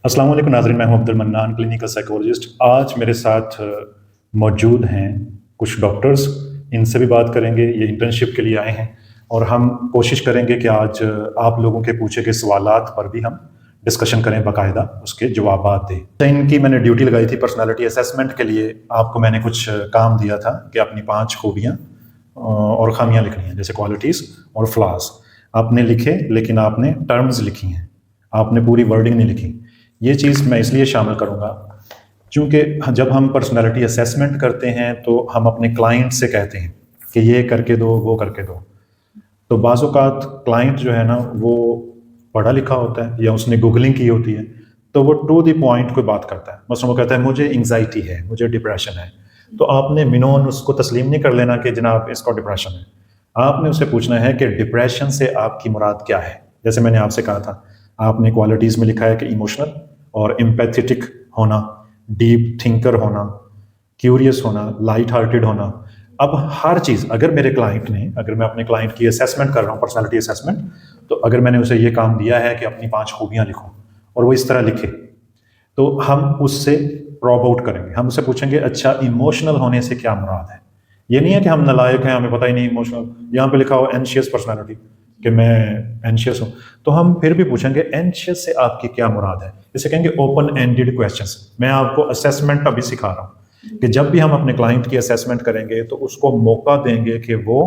अस्सलाम वालेकुम नाज़रीन, मैं हूं अब्दुल मन्नान, क्लिनिकल साइकोलॉजिस्ट। आज मेरे साथ मौजूद हैं कुछ डॉक्टर्स। इनसे भी बात करेंगे। ये इंटर्नशिप के लिए आए हैं और हम कोशिश करेंगे कि आज आप लोगों के पूछे गए सवालात पर भी हम डिस्कशन करें, बाकायदा उसके जवाबात दें। तो इनकी मैंने ड्यूटी लगाई थी पर्सनालिटी असेसमेंट के लिए। आपको मैंने कुछ काम दिया था कि अपनी 5 खूबियाँ और खामियाँ लिखनी हैं, जैसे क्वालिटीज़ और फ्लॉज। आपने लिखे, लेकिन आपने टर्म्स लिखी हैं, आपने पूरी वर्डिंग नहीं लिखी। ये चीज़ मैं इसलिए शामिल करूँगा क्योंकि जब हम पर्सनालिटी असेसमेंट करते हैं तो हम अपने क्लाइंट से कहते हैं कि ये करके दो, वो करके दो। तो बाज़ औक़ात क्लाइंट जो है ना, वो पढ़ा लिखा होता है या उसने गूगलिंग की होती है, तो वो टू द पॉइंट कोई बात करता है। मसलन वो कहता है मुझे एंग्जाइटी है, मुझे डिप्रेशन है, तो आपने मिनोन उसको तस्लीम नहीं कर लेना कि जनाब इसको डिप्रेशन है। आपने उससे पूछना है कि डिप्रेशन से आपकी मुराद क्या है। जैसे मैंने आपसे कहा था, आपने क्वालिटीज़ में लिखा है कि इमोशनल और एम्पैथेटिक होना, डीप थिंकर होना, क्यूरियस होना, लाइट हार्टेड होना। अब हर चीज़, अगर मेरे क्लाइंट ने, अगर मैं अपने क्लाइंट की असेसमेंट कर रहा हूँ, पर्सनालिटी असेसमेंट, तो अगर मैंने उसे ये काम दिया है कि अपनी 5 खूबियाँ लिखो और वो इस तरह लिखे, तो हम उससे प्रॉब आउट करेंगे। हम उससे पूछेंगे अच्छा इमोशनल होने से क्या मुराद है। ये नहीं है कि हम नालायक हैं, हमें पता ही नहीं इमोशनल। यहाँ पे लिखा हो एंशियस पर्सनालिटी कि मैं एंशियस हूँ, तो हम फिर भी पूछेंगे एंशियस से आपकी क्या मुराद है। इसे कहेंगे ओपन एंडेड क्वेश्चंस। मैं आपको असेसमेंट अभी सिखा रहा हूँ कि जब भी हम अपने क्लाइंट की असेसमेंट करेंगे तो उसको मौका देंगे कि वो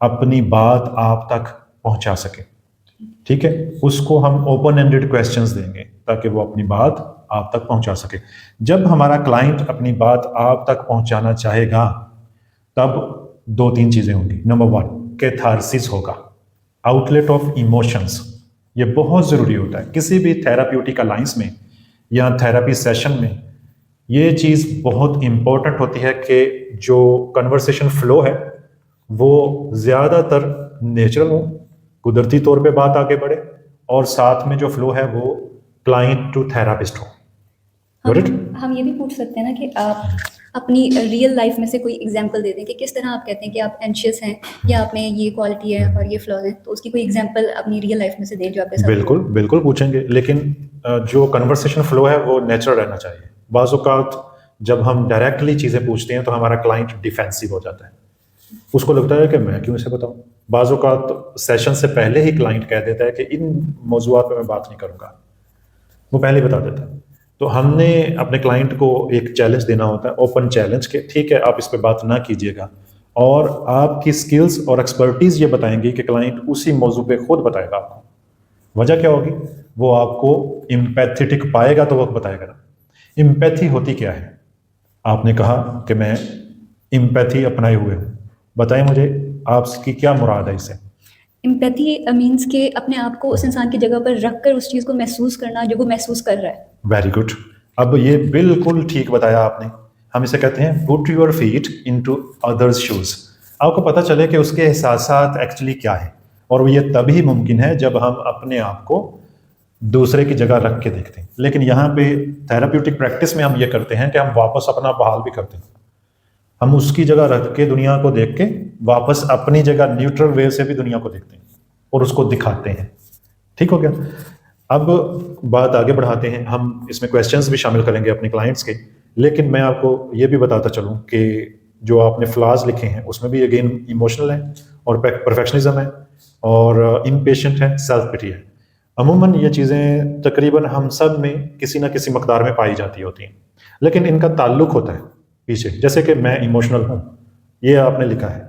अपनी बात आप तक पहुंचा सके। ठीक है, उसको हम ओपन एंडेड क्वेश्चंस देंगे ताकि वो अपनी बात आप तक पहुंचा सके। जब हमारा क्लाइंट अपनी बात आप तक पहुंचाना चाहेगा, तब 2-3 चीजें होंगी। नंबर 1, कैथारसिस होगा, आउटलेट ऑफ इमोशंस। ये बहुत ज़रूरी होता है किसी भी थेराप्यूटिक अलाइंस में या थेरेपी सेशन में। ये चीज़ बहुत इंपॉर्टेंट होती है कि जो कन्वर्सेशन फ्लो है वो ज़्यादातर नेचुरल हो, कुदरती तौर पे बात आगे बढ़े, और साथ में जो फ्लो है वो क्लाइंट टू थेरापिस्ट हो। Got it? हम ये भी पूछ सकते हैं ना कि आप अपनी रियल लाइफ में से कोई एग्जांपल दे दें कि किस तरह आप कहते हैं कि आप एंशियस हैं या आप में ये क्वालिटी है और ये फ्लॉज है, तो उसकी कोई एग्जांपल अपनी रियल लाइफ में से दें जो आपके साथ बिल्कुल बिल्कुल पूछेंगे, लेकिन जो कन्वर्सेशन फ्लो है वो नेचुरल रहना चाहिए। बाज़ औक़ात जब हम डायरेक्टली चीज़ें पूछते हैं तो हमारा क्लाइंट डिफेंसिव हो जाता है, उसको लगता है कि मैं क्यों इसे बताऊं। बाज़ औक़ात सेशन से पहले ही क्लाइंट कह देता है कि इन मौज़ूआत पे मैं बात नहीं करूंगा, वो पहले ही बता देता है। तो हमने अपने क्लाइंट को एक चैलेंज देना होता है, ओपन चैलेंज के ठीक है आप इस पे बात ना कीजिएगा, और आपकी स्किल्स और एक्सपर्टीज़ ये बताएंगी कि क्लाइंट उसी मौजू पे खुद बताएगा आपको। वजह क्या होगी, वो आपको इम्पैथेटिक पाएगा तो वो बताएगा ना। इम्पैथी होती क्या है, आपने कहा कि मैं इम्पैथी अपनाए हुए हूँ, बताएं मुझे आपकी क्या मुराद है इससे। एम्पैथी मीन्स कि अपने आप को उस इंसान की जगह पर रख कर उस चीज़ को महसूस करना जो वो महसूस कर रहा है। वेरी गुड, अब ये बिल्कुल ठीक बताया आपने। हम इसे कहते हैं put your feet into others shoes. आपको पता चले कि उसके एहसासात एक्चुअली क्या है, और ये तभी मुमकिन है जब हम अपने आप को दूसरे की जगह रख के देखते हैं। लेकिन यहाँ पे थेराप्यूटिक प्रैक्टिस में हम ये करते हैं कि हम वापस अपना बहाल भी करते हैं। हम उसकी जगह रख के दुनिया को देख के वापस अपनी जगह न्यूट्रल वे से भी दुनिया को देखते हैं और उसको दिखाते हैं। ठीक हो गया। अब बात आगे बढ़ाते हैं, हम इसमें क्वेश्चंस भी शामिल करेंगे अपने क्लाइंट्स के। लेकिन मैं आपको ये भी बताता चलूं कि जो आपने फ्लॉज लिखे हैं उसमें भी अगेन इमोशनल है और परफेक्शनिज्म है और इम्पेशेंट है, सेल्फ पिटी है। अमूमन ये चीज़ें तकरीबन हम सब में किसी ना किसी मकदार में पाई जाती होती हैं, लेकिन इनका ताल्लुक होता है पीछे। जैसे कि मैं इमोशनल हूँ, ये आपने लिखा है,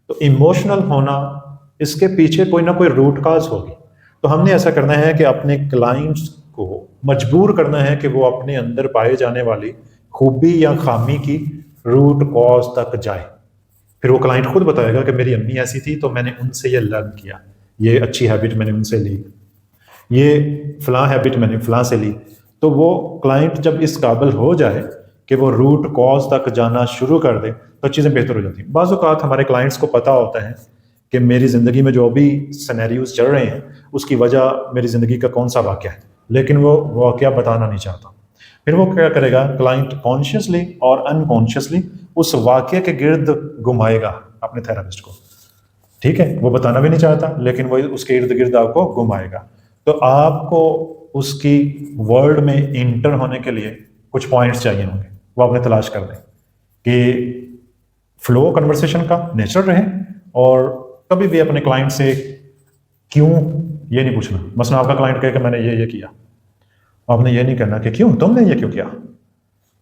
तो इमोशनल होना, इसके पीछे कोई ना कोई रूट काज होगी। तो हमने ऐसा करना है कि अपने क्लाइंट्स को मजबूर करना है कि वो अपने अंदर पाए जाने वाली खूबी या खामी की रूट कॉज तक जाए। फिर वो क्लाइंट खुद बताएगा कि मेरी अम्मी ऐसी थी तो मैंने उनसे ये लर्न किया, ये अच्छी हैबिट मैंने उनसे ली, ये फलां हैबिट मैंने फलां से ली। तो वो क्लाइंट जब इस काबिल हो जाए कि वो रूट कॉज तक जाना शुरू कर दे तो चीज़ें बेहतर हो जाती हैं। बाज़ औक़ात हमारे क्लाइंट्स को पता होता है कि मेरी ज़िंदगी में जो भी सिनेरियोज चल रहे हैं उसकी वजह मेरी ज़िंदगी का कौन सा वाक़या है, लेकिन वो वाक़या बताना नहीं चाहता। फिर वो क्या करेगा, क्लाइंट कॉन्शियसली और अनकॉन्शियसली उस वाक़ये के गिर्द घुमाएगा अपने थेरापिस्ट को। ठीक है, वो बताना भी नहीं चाहता लेकिन वो उसके इर्द गिर्द आपको घुमाएगा। तो आपको उसकी वर्ल्ड में इंटर होने के लिए कुछ पॉइंट्स चाहिए होंगे, वो आपने तलाश कर लें कि फ्लो कन्वर्सेशन का नेचर रहे, और कभी भी अपने क्लाइंट से क्यों ये नहीं पूछना। मसलन आपका क्लाइंट कहे कि मैंने ये किया, आपने ये नहीं करना कि क्यों, तुमने ये क्यों किया।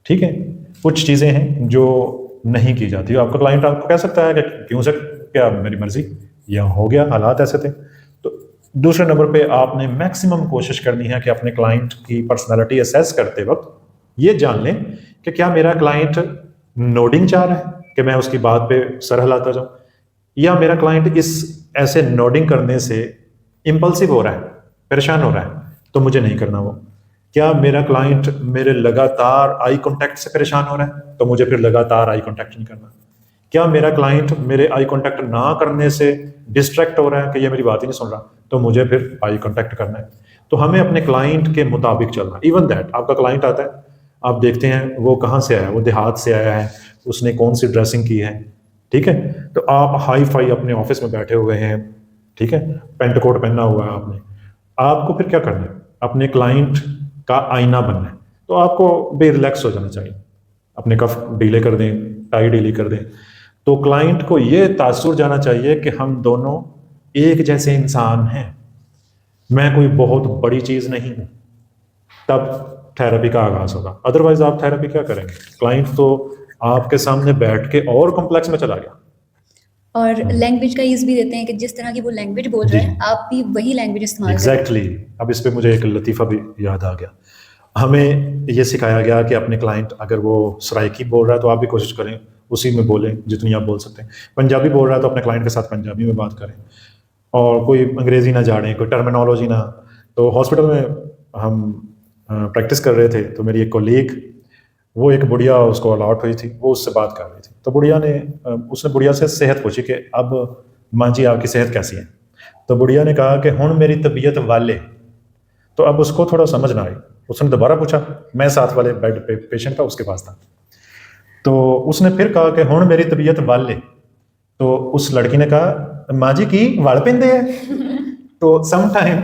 ठीक है, कुछ चीज़ें हैं जो नहीं की जाती। आपका क्लाइंट आपको कह सकता है कि क्यों से, क्या मेरी मर्जी, या हो गया, हालात ऐसे थे। तो दूसरे नंबर पे आपने मैक्सिमम कोशिश करनी है कि अपने क्लाइंट की पर्सनालिटी असेस करते वक्त ये जान लें कि क्या मेरा क्लाइंट नोडिंग चाह रहा है कि मैं उसकी बात पे सर हिलाता जाऊं, या मेरा क्लाइंट इस ऐसे नोडिंग करने से इम्पल्सिव हो रहा है, परेशान हो रहा है, तो मुझे नहीं करना वो। क्या मेरा क्लाइंट मेरे लगातार आई कांटेक्ट से परेशान हो रहा है, तो मुझे फिर लगातार आई कांटेक्ट नहीं करना। क्या मेरा क्लाइंट मेरे आई कांटेक्ट ना करने से डिस्ट्रैक्ट हो रहा है कि ये मेरी बात ही नहीं सुन रहा, तो मुझे फिर आई कांटेक्ट करना है। तो हमें अपने क्लाइंट के मुताबिक चलना। इवन दैट आपका क्लाइंट आता है, आप देखते हैं वो कहाँ से आया है, वो देहात से आया है, उसने कौन सी ड्रेसिंग की है, ठीक है, तो आप हाई फाई अपने ऑफिस में बैठे हुए हैं, ठीक है, पेंट कोट पहना हुआ है आपने, आपको फिर क्या करना है, अपने क्लाइंट का आईना बनना है। तो आपको बे रिलैक्स हो जाना चाहिए, अपने कफ ढीले कर दें, टाई ढीली कर दें। तो क्लाइंट को ये तासुर जाना चाहिए कि हम दोनों एक जैसे इंसान हैं, मैं कोई बहुत बड़ी चीज़ नहीं हूँ, तब थेरेपी का आगाज होगा। अदरवाइज आप थेरेपी क्या करेंगे, क्लाइंट तो आपके सामने बैठ के और कॉम्प्लेक्स में चला गया। और लैंग्वेज का यूज़ भी देते हैं कि जिस तरह की वो लैंग्वेज बोल रहा है आप भी वही लैंग्वेज इस्तेमाल करें। एग्जैक्टली। अब इस पे मुझे एक लतीफ़ा भी याद आ गया। हमें ये सिखाया गया कि अपने क्लाइंट अगर वो सराइकी बोल रहा है तो आप भी कोशिश करें उसी में बोलें जितनी आप बोल सकते हैं। पंजाबी बोल रहा है तो अपने क्लाइंट के साथ पंजाबी में बात करें, और कोई अंग्रेज़ी ना जाने, कोई टर्मिनोलॉजी ना। तो हॉस्पिटल में हम प्रैक्टिस कर रहे थे, तो मेरी एक कोलीग, वो एक बुढ़िया उसको अलॉट हुई थी, वो उससे बात कर रही थी। तो बुढ़िया ने उसने बुढ़िया से सेहत पूछी कि अब माँ जी आपकी सेहत कैसी है। तो बुढ़िया ने कहा कि हुण मेरी तबीयत वाले। तो अब उसको थोड़ा समझ ना आई, उसने दोबारा पूछा, मैं साथ वाले बेड पे पेशेंट था उसके पास था, तो उसने फिर कहा कि हुण मेरी तबीयत वाले। तो उस लड़की ने कहा माँ जी की वाल पेंदे है। तो सम टाइम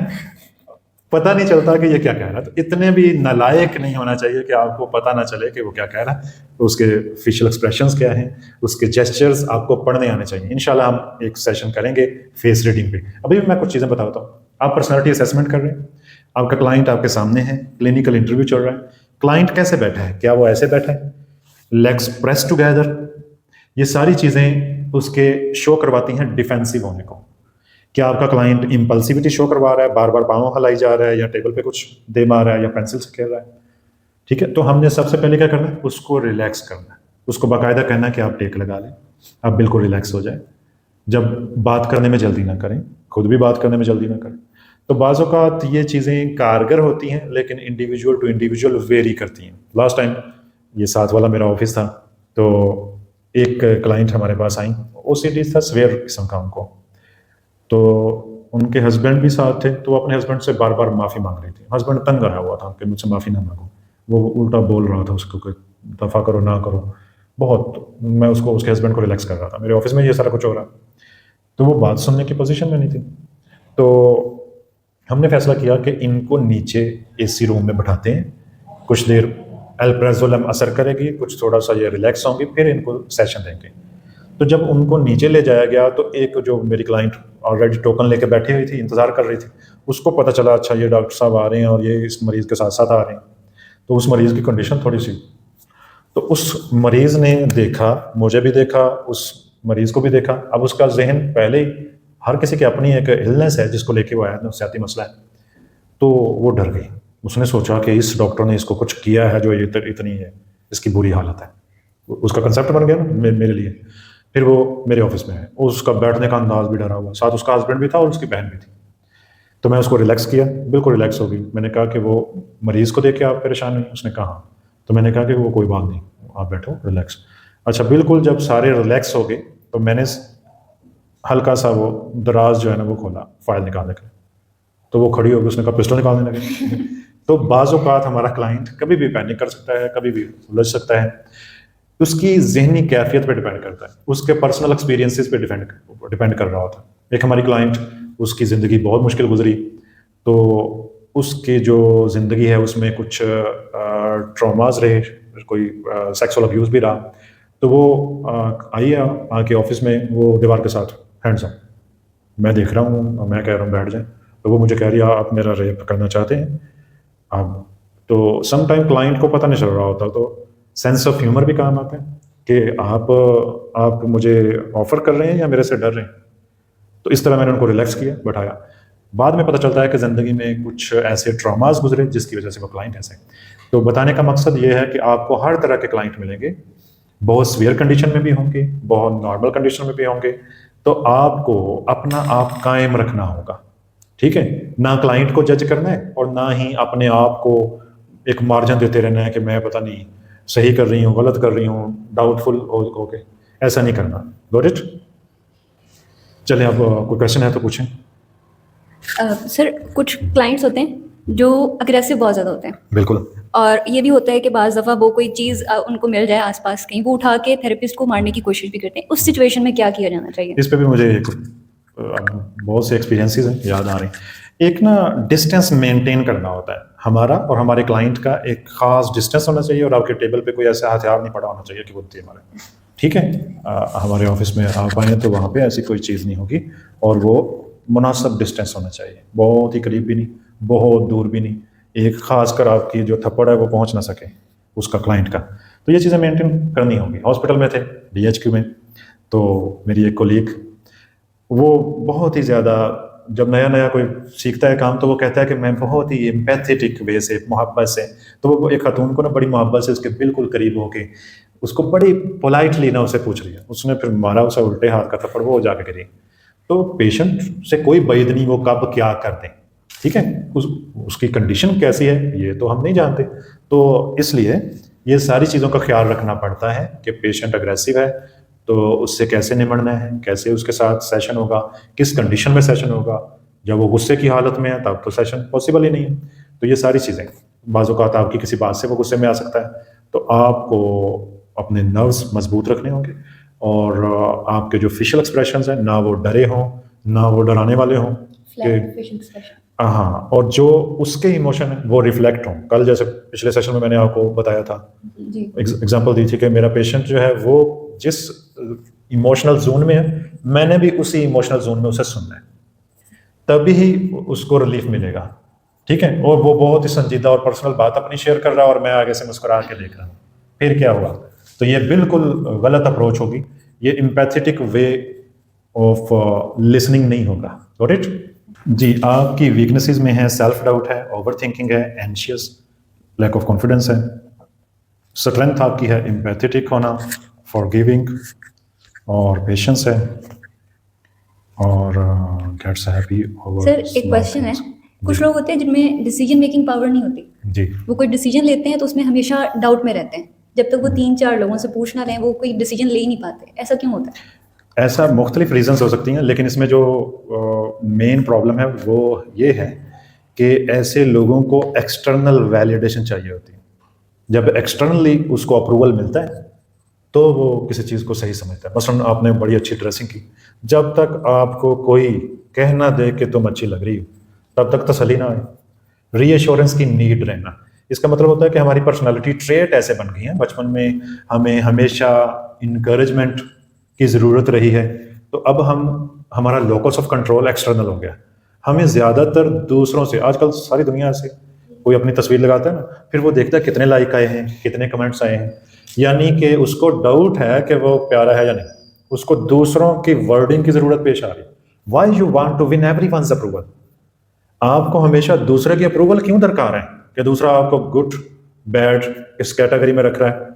पता नहीं चलता कि ये क्या कह रहा है। तो इतने भी नालायक नहीं होना चाहिए कि आपको पता ना चले कि वो क्या कह रहा है। तो उसके फेशियल एक्सप्रेशंस क्या हैं, उसके जेस्चर्स आपको पढ़ने आने चाहिए। इंशाल्लाह हम एक सेशन करेंगे फेस रीडिंग पे। अभी भी मैं कुछ चीज़ें बताता हूँ। आप पर्सनालिटी असेसमेंट कर रहे हैं, आपका क्लाइंट आपके सामने है, क्लिनिकल इंटरव्यू चल रहा है, क्लाइंट कैसे बैठा है, क्या वो ऐसे बैठा है, लेग्स प्रेस टुगेदर, ये सारी चीज़ें उसके शो करवाती हैं डिफेंसिव होने को। क्या आपका क्लाइंट इम्पल्सिविटी शो करवा रहा है, बार बार पाँव हिलाई जा रहा है, या टेबल पे कुछ दे मार रहा है, या पेंसिल से खेल रहा है, ठीक है। तो हमने सबसे पहले क्या करना है, उसको रिलैक्स करना है, उसको बाकायदा कहना है कि आप टेक लगा लें, आप बिल्कुल रिलैक्स हो जाए। जब बात करने में जल्दी ना करें, खुद भी बात करने में जल्दी ना करें। तो बाज़ औक़ात ये चीज़ें कारगर होती हैं, लेकिन इंडिविजुअल टू इंडिविजुअल वेरी करती हैं। लास्ट टाइम ये साथ वाला मेरा ऑफिस था, तो एक क्लाइंट हमारे पास आई, OCD था, सवेयर किस्म का उनको, तो उनके हस्बैंड भी साथ थे। तो वो अपने हस्बैंड से बार बार माफ़ी मांग रही थी। हस्बैंड तंग आया हुआ था कि मुझसे माफ़ी ना मांगो, वो उल्टा बोल रहा था उसको कि दफ़ा करो ना करो बहुत। मैं उसको, उसके हस्बैंड को रिलैक्स कर रहा था, मेरे ऑफिस में ये सारा कुछ हो रहा, तो वो बात सुनने की पोजीशन में नहीं थी। तो हमने फैसला किया कि इनको नीचे AC रूम में बैठाते हैं, कुछ देर अल्प्राजोलम असर करेगी, कुछ थोड़ा सा ये रिलैक्स होंगी, फिर इनको सेशन देंगे। तो जब उनको नीचे ले जाया गया, तो एक जो मेरी क्लाइंट ऑलरेडी टोकन लेके बैठी हुई थी, इंतज़ार कर रही थी, उसको पता चला अच्छा ये डॉक्टर साहब आ रहे हैं और ये इस मरीज़ के साथ साथ आ रहे हैं। तो उस मरीज़ की कंडीशन थोड़ी सी, तो उस मरीज़ ने देखा, मुझे भी देखा, उस मरीज़ को भी देखा। अब उसका जहन पहले ही, हर किसी की अपनी एक इलनेस है जिसको लेके वो आया, नफसियाती मसला है, तो वो डर गई। उसने सोचा कि इस डॉक्टर ने इसको कुछ किया है जो इतनी है, इसकी बुरी हालत है। उसका कंसेप्ट बन गया ना मेरे लिए। फिर वो मेरे ऑफिस में है, उसका बैठने का अंदाज भी डरा हुआ, साथ उसका हस्बैंड भी था और उसकी बहन भी थी। तो मैं उसको रिलैक्स किया, बिल्कुल रिलैक्स हो गई। मैंने कहा कि वो मरीज़ को देख के आप परेशान हुई? उसने कहा। तो मैंने कहा कि वो कोई बात नहीं, आप बैठो रिलैक्स। अच्छा, बिल्कुल जब सारे रिलैक्स हो गए, तो मैंने हल्का सा वो दराज जो है ना वो खोला फाइल निकालने के लिए, तो वो खड़ी होगी, उसने कहा पिस्टल निकालने लगे। तो बाज़ औक़ात हमारा क्लाइंट कभी भी पैनिक कर सकता है, कभी भी उलझ सकता है। उसकी ज़हनी कैफियत पे डिपेंड करता है, उसके पर्सनल एक्सपीरियंसेस पे डिपेंड कर रहा होता है। एक हमारी क्लाइंट, उसकी ज़िंदगी बहुत मुश्किल गुजरी, तो उसकी जो ज़िंदगी है उसमें कुछ ट्रॉमास रहे, कोई सेक्सुअल अब्यूज़ भी रहा, तो वो आई है आके ऑफिस में, वो दीवार के साथ हैंड्स अप, मैं देख रहा हूँ, मैं कह रहा हूँ बैठ जाएं, तो वो मुझे कह रही है आप मेरा रेप करना चाहते हैं। अब तो सम टाइम क्लाइंट को पता नहीं चल रहा होता, तो सेंस ऑफ ह्यूमर भी काम आता है कि आप मुझे ऑफर कर रहे हैं या मेरे से डर रहे हैं। तो इस तरह मैंने उनको रिलैक्स किया, बैठाया। बाद में पता चलता है कि ज़िंदगी में कुछ ऐसे ट्रॉमास गुजरे जिसकी वजह से वो क्लाइंट ऐसे। तो बताने का मकसद ये है कि आपको हर तरह के क्लाइंट मिलेंगे, बहुत सीवियर कंडीशन में भी होंगे, बहुत नॉर्मल कंडीशन में भी होंगे। तो आपको अपना आप कायम रखना होगा, ठीक है? ना क्लाइंट को जज करना है और ना ही अपने आप को एक मार्जिन देते रहना है कि मैं पता नहीं सही कर रही हूँ, गलत कर रही हूँ, डाउटफुल होके ऐसा नहीं करना। Got it? चलें, अब कोई क्वेश्चन है तो पूछें। सर कुछ क्लाइंट्स होते हैं जो अग्रेसिव बहुत ज़्यादा होते हैं, बिल्कुल। और ये भी होता है कि बाज़ दफ़ा वो कोई चीज़ उनको मिल जाए आसपास कहीं, वो उठा के थेरेपिस्ट को मारने की कोशिश भी करते हैं। उस सिचुएशन में क्या किया जाना चाहिए? इस पे भी मुझे बहुत से एक्सपीरियंसेस हैं याद आ रहे हैं। एक ना डिस्टेंस मेंटेन करना होता है, हमारा और हमारे क्लाइंट का एक खास डिस्टेंस होना चाहिए, और आपके टेबल पे कोई ऐसा हथियार नहीं पड़ा होना चाहिए कि वो दे मारे, ठीक है? हमारे ऑफिस में आप आए तो वहाँ पे ऐसी कोई चीज़ नहीं होगी, और वो मुनासिब डिस्टेंस होना चाहिए, बहुत ही करीब भी नहीं, बहुत दूर भी नहीं, एक खासकर आपकी जो थप्पड़ है वो पहुँच ना सके उसका, क्लाइंट का। तो ये चीज़ें मेंटेन करनी होगी। हॉस्पिटल में थे, DHQ में, तो मेरी एक कोलीग, वो बहुत ही ज़्यादा, जब नया नया कोई सीखता है काम तो वो कहता है कि मैं बहुत ही एम्पैथेटिक वे से, मोहब्बत से, तो वो एक खातून को ना बड़ी मोहब्बत से उसके बिल्कुल करीब होके उसको बड़ी पोलाइटली ना उसे पूछ रही है, उसने फिर मारा उसे उल्टे हाथ का थप्पड़, वो जाके गिरी। तो पेशेंट से कोई बैद नहीं वो कब क्या कर दें, ठीक है? उसकी कंडीशन कैसी है ये तो हम नहीं जानते, तो इसलिए ये सारी चीज़ों का ख्याल रखना पड़ता है कि पेशेंट अग्रेसिव है तो उससे कैसे निपटना है, कैसे उसके साथ सेशन होगा, किस कंडीशन में सेशन होगा। जब वो गुस्से की हालत में है तब तो सेशन पॉसिबल ही नहीं है। तो ये सारी चीज़ें, बाज़ औक़ात आपकी किसी बात से वो गुस्से में आ सकता है, तो आपको अपने नर्व्स मजबूत रखने होंगे, और आपके जो फेशियल एक्सप्रेशंस हैं ना वो डरे हों, ना वो डराने वाले हों, कि हाँ, और जो उसके इमोशन है वो रिफ्लेक्ट हों। कल जैसे पिछले सेशन में मैंने आपको बताया था, एग्जांपल दी थी कि मेरा पेशेंट जो है वो जिस इमोशनल जोन में है, मैंने भी उसी इमोशनल जोन में उसे सुनना है, तभी ही उसको रिलीफ मिलेगा, ठीक है? और वो बहुत ही संजीदा और पर्सनल बात अपनी शेयर कर रहा है, और मैं आगे से मुस्कुरा के देख रहा हूँ, फिर क्या हुआ? तो ये बिल्कुल गलत अप्रोच होगी, ये एम्पैथेटिक वे ऑफ लिसनिंग नहीं होगा। Got it? जी, आपकी वीकनेसेस में है सेल्फ डाउट है, ओवर थिंकिंग है, एंशियस, लैक ऑफ कॉन्फिडेंस है। स्ट्रेंथ आपकी है एम्पैथेटिक होना, फॉरगिविंग और पेशेंस है, और गेट्स हैप्पी ओवर। सर एक क्वेश्चन है, कुछ लोग होते हैं जिनमें डिसीजन मेकिंग पावर नहीं होती जी, वो कोई डिसीजन लेते हैं तो उसमें हमेशा डाउट में रहते हैं, जब तक वो 3-4 लोगों से पूछ ना रहे वो कोई डिसीजन ले ही नहीं पाते। ऐसा क्यों होता है? ऐसा मुख्तलिफ रीजंस हो सकती हैं, लेकिन इसमें जो मेन प्रॉब्लम है वो ये है कि ऐसे लोगों को एक्सटर्नल वैलिडेशन चाहिए होती है। जब एक्सटर्नली उसको अप्रूवल मिलता है तो वो किसी चीज़ को सही समझता है। मसलन आपने बड़ी अच्छी ड्रेसिंग की, जब तक आपको कोई कह ना दे कि तुम अच्छी लग रही हो तब तक तसल्ली ना आए, रीएश्योरेंस की नीड रहना। इसका मतलब होता है कि हमारी पर्सनालिटी ट्रेट ऐसे बन गई हैं, बचपन में हमें हमेशा इंकरेजमेंट की ज़रूरत रही है, तो अब हमारा लोकस ऑफ कंट्रोल एक्सटर्नल हो गया। हमें ज़्यादातर दूसरों से, आजकल सारी दुनिया से कोई अपनी तस्वीर लगाता है ना, फिर वो देखता है कितने लाइक आए हैं, कितने कमेंट्स आए हैं, यानी कि उसको डाउट है कि वो प्यारा है या नहीं, उसको दूसरों की वर्डिंग की ज़रूरत पेश आ रही है। Why you want to win everyone's approval? आपको हमेशा दूसरे की अप्रूवल क्यों दरकार है कि दूसरा आपको गुड बैड इस कैटेगरी में रख रहा है?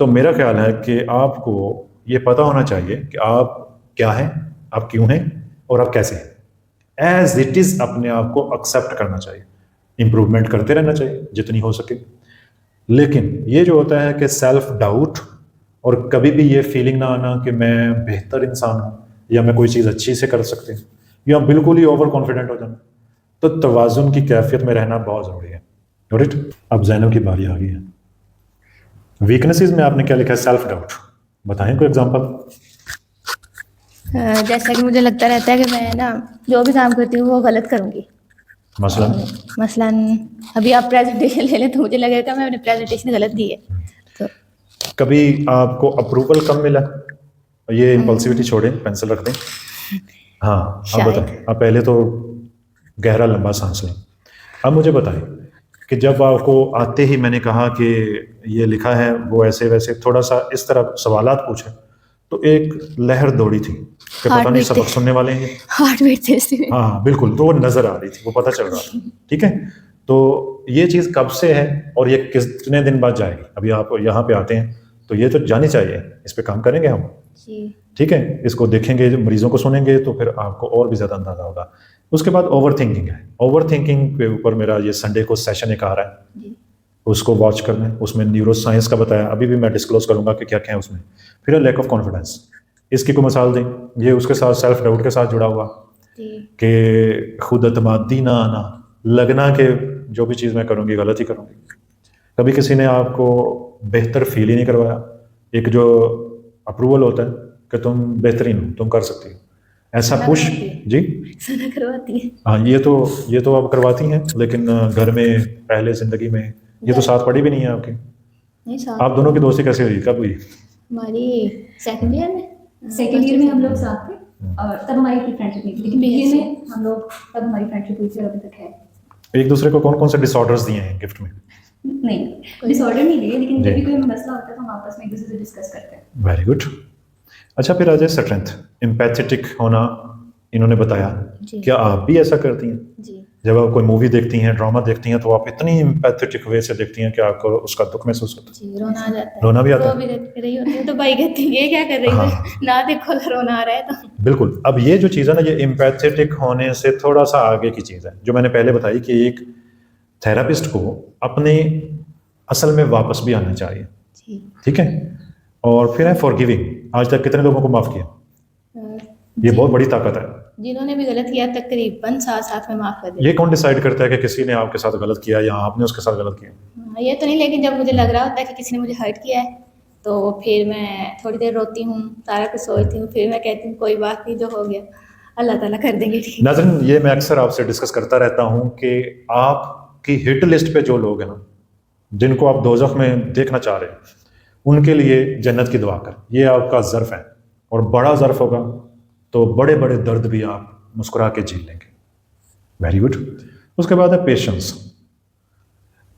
तो मेरा ख्याल है कि आपको ये पता होना चाहिए कि आप क्या हैं, आप क्यों हैं और आप कैसे हैं। एज इट इज़ अपने आप को एक्सेप्ट करना चाहिए, इम्प्रूवमेंट करते रहना चाहिए जितनी हो सके। लेकिन ये जो होता है कि सेल्फ डाउट और कभी भी ये फीलिंग ना आना कि मैं बेहतर इंसान हूँ या मैं कोई चीज़ अच्छी से कर सकती हूँ, या बिल्कुल ही ओवर कॉन्फिडेंट हो जाना, तो तवाज़ुन की कैफियत में रहना बहुत ज़रूरी है। राइट? अब ज़ैनब की बारी आ गई है। वीकनेसेस में आपने क्या लिखा है? Self doubt. बताएं कोई एग्जांपल। जैसा कि मुझे लगता रहता है कि मैं ना जो भी काम करती हूँ वो गलत करूँगी। मसलन मसलन अभी आप प्रेजेंटेशन ले लें तो मुझे लगेगा मैंने प्रेजेंटेशन गलत दी है, तो कभी आपको अप्रूवल कम मिला? ये इम्पल्सिविटी छोड़ें, पेंसिल रख दें। हाँ, अब शायद। बताएं। आप पहले तो गहरा लंबा सांस लें। अब मुझे बताएं कि जब आपको आते ही मैंने कहा कि ये लिखा है, वो ऐसे वैसे थोड़ा सा इस तरह सवालात पूछे, तो एक लहर दौड़ी थी कि पता नहीं Heartbeat सबक थी। सुनने वाले हैं। हार्ट बीट थे इसमें। हाँ बिल्कुल, तो वो नजर आ रही थी, वो पता चल रहा था। ठीक है, तो ये चीज़ कब से है और ये कितने दिन बाद जाएगी? अभी आप यहाँ पे आते हैं तो ये तो जानी चाहिए, इस पे काम करेंगे हम। जी ठीक है, इसको देखेंगे, मरीजों को सुनेंगे तो फिर आपको और भी ज़्यादा अंदाजा होगा। उसके बाद ओवर थिंकिंग है। ओवर थिंकिंग के ऊपर मेरा ये संडे को सेशन एक आ रहा है, जी उसको वॉच करना है। उसमें न्यूरो साइंस का बताया, अभी भी मैं डिस्क्लोज करूंगा कि क्या क्या है उसमें। फिर लैक ऑफ कॉन्फिडेंस, इसकी को मिसाल दें, ये उसके साथ सेल्फ डाउट के साथ जुड़ा हुआ जी कि खुद अतमादी ना आना, लगना कि जो भी चीज़ मैं करूँगी गलत ही करूँगी। कभी किसी ने आपको बेहतर फील ही नहीं करवाया, एक जो अप्रूवल होता है कि तुम बेहतरीन हो, तुम कर सकती हो, ऐसा सना पुश। करवाती है। जी सना करवाती है। हाँ, ये तो आप करवाती हैं, लेकिन घर में पहले ज़िंदगी में ये तो साथ पड़ी भी नहीं है आपकी। नहीं साथ आप दोनों की दोस्ती कैसे हुई, कब हुई? हमारी सेकंड ईयर में सेकेंड ईयर में हम लोग साथ थे और तब हमारी इतनी फ्रेंडशिप नहीं थी, लेकिन बीए में हम लोग तब हमारी फ्रेंडशिप हुई थी और अभी तक है। एक दूसरे को कौन कौन से डिसऑर्डर्स दिए हैं गिफ्ट में? नहीं डिसऑर्डर नहीं दिए, लेकिन जी। जब भी कोई हमें मसला होता है तो हम आपस में एक दूसरे से डिस्कस करते हैं। Very good. अच्छा, फिर आ जाए स्ट्रेंथ, एम्पैथेटिक होना इन्होंने बताया। जी। क्या आप भी ऐसा करती हैं? जी जब आप कोई मूवी देखती हैं, ड्रामा देखती हैं, तो आप इतनी एम्पैथेटिक वे से देखती हैं कि आपको उसका दुख महसूस होता है? जी रोना आ जाता है, रोना भी आता रो है? भी रही होती है तो भाई कहती है ये क्या कर रही है, हाँ। ना देखो रोना आ रहा है तो। बिल्कुल। अब ये जो चीज़ है ना, ये एम्पैथेटिक होने से थोड़ा सा आगे की चीज़ है, जो मैंने पहले बताई कि एक थेरापिस्ट को अपने असल में वापस भी आना चाहिए। जी ठीक है, और फिर है फॉरगिविंग। आज तक कितने लोगों को माफ़ किया? ये जी, बहुत बड़ी ताकत है। जिन्होंने भी गलत किया तकरीबन साथ साथ में माफ कर दिया। ये कौन डिसाइड करता है कि किसी ने आपके साथ गलत किया या आपने उसके साथ गलत किया? हाँ, ये तो नहीं, लेकिन जब मुझे लग रहा होता है कि किसी ने मुझे हर्ट किया है तो फिर मैं थोड़ी देर रोती हूँ, सारा कुछ सोचती हूँ, फिर मैं कहती हूँ कोई बात नहीं, जो हो गया अल्लाह ताला कर देंगे ठीक। नाज़रीन, ये मैं अक्सर आपसे डिस्कस करता रहता हूँ कि आपकी हिट लिस्ट पे जो लोग हैं ना, जिनको आप दोज़ख में देखना चाह रहे हैं, उनके लिए जन्नत की दुआ कर। ये आपका ज़र्फ़ है, और बड़ा ज़र्फ़ होगा तो बड़े बड़े दर्द भी आप मुस्कुरा के झेल लेंगे। Very good. उसके बाद है पेशेंस।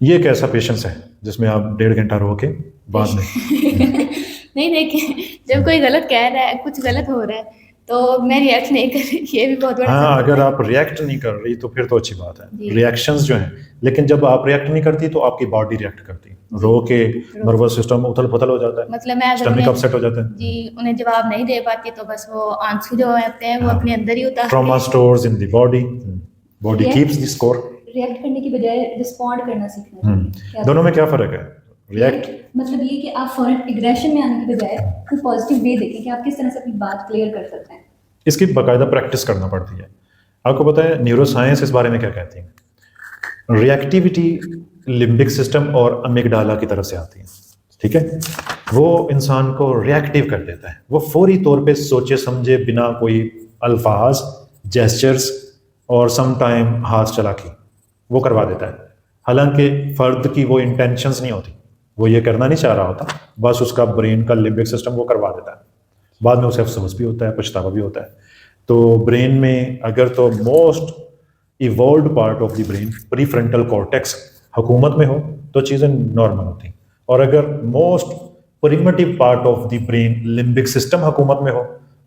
ये कैसा पेशेंस है जिसमें आप 1.5 घंटा रो के बाद में? नहीं देखिए, जब कोई गलत कह रहा है, कुछ गलत हो रहा है तो मैं रिएक्ट नहीं कर रही, ये भी बहुत बड़ा हाँ, सबक अगर है। आप रिएक्ट नहीं कर रही तो फिर तो अच्छी बात है, जी। रिएक्शंस जो हैं। लेकिन जब आप रिएक्ट नहीं करती तो आपकी बॉडी रिएक्ट करती है, रो के नर्वस सिस्टम उथल पुथल हो जाता है, मतलब मैं अगर स्टमक उन्हें अपसेट हो जाता है। जी उन्हें जवाब नहीं दे पाती तो बस वो आंसू जो होते हैं वो हाँ। अपने अंदर ही उतार trauma stores in the body, body React- keeps the score. React करने की बजाय रिस्पॉन्ड करना सीखना चाहिए। क्या दोनों में क्या फ़र्क है? रिएक्ट मतलब ये कि आप फौरन एग्रेशन में आने की बजाय कोई पॉजिटिव वे देखें कि आप किस तरह से अपनी बात क्लियर कर सकते हैं। इसकी बाकायदा प्रैक्टिस करना पड़ती है। आपको पता है न्यूरो साइंस इस बारे में क्या कहती है? रिएक्टिविटी लिम्बिक सिस्टम और अमिगडाला की तरफ से आती है। ठीक है, वो इंसान को रिएक्टिव कर देता है, वो फौरी तौर पे सोचे समझे बिना कोई अल्फाज, जेस्चर्स और सम टाइम हाथ चलाकी वो करवा देता है। हालांकि फ़र्द की वो इंटेंशंस नहीं होती, वो ये करना नहीं चाह रहा होता, बस उसका ब्रेन का लिम्बिक सिस्टम वो करवा देता है। बाद में उसे अफसोस भी होता है, पछतावा भी होता है। तो ब्रेन में अगर तो most evolved part of the brain prefrontal cortex हुकूमत में हो तो चीज़ें नॉर्मल होती, और अगर most primitive part of the brain limbic system हुकूमत में हो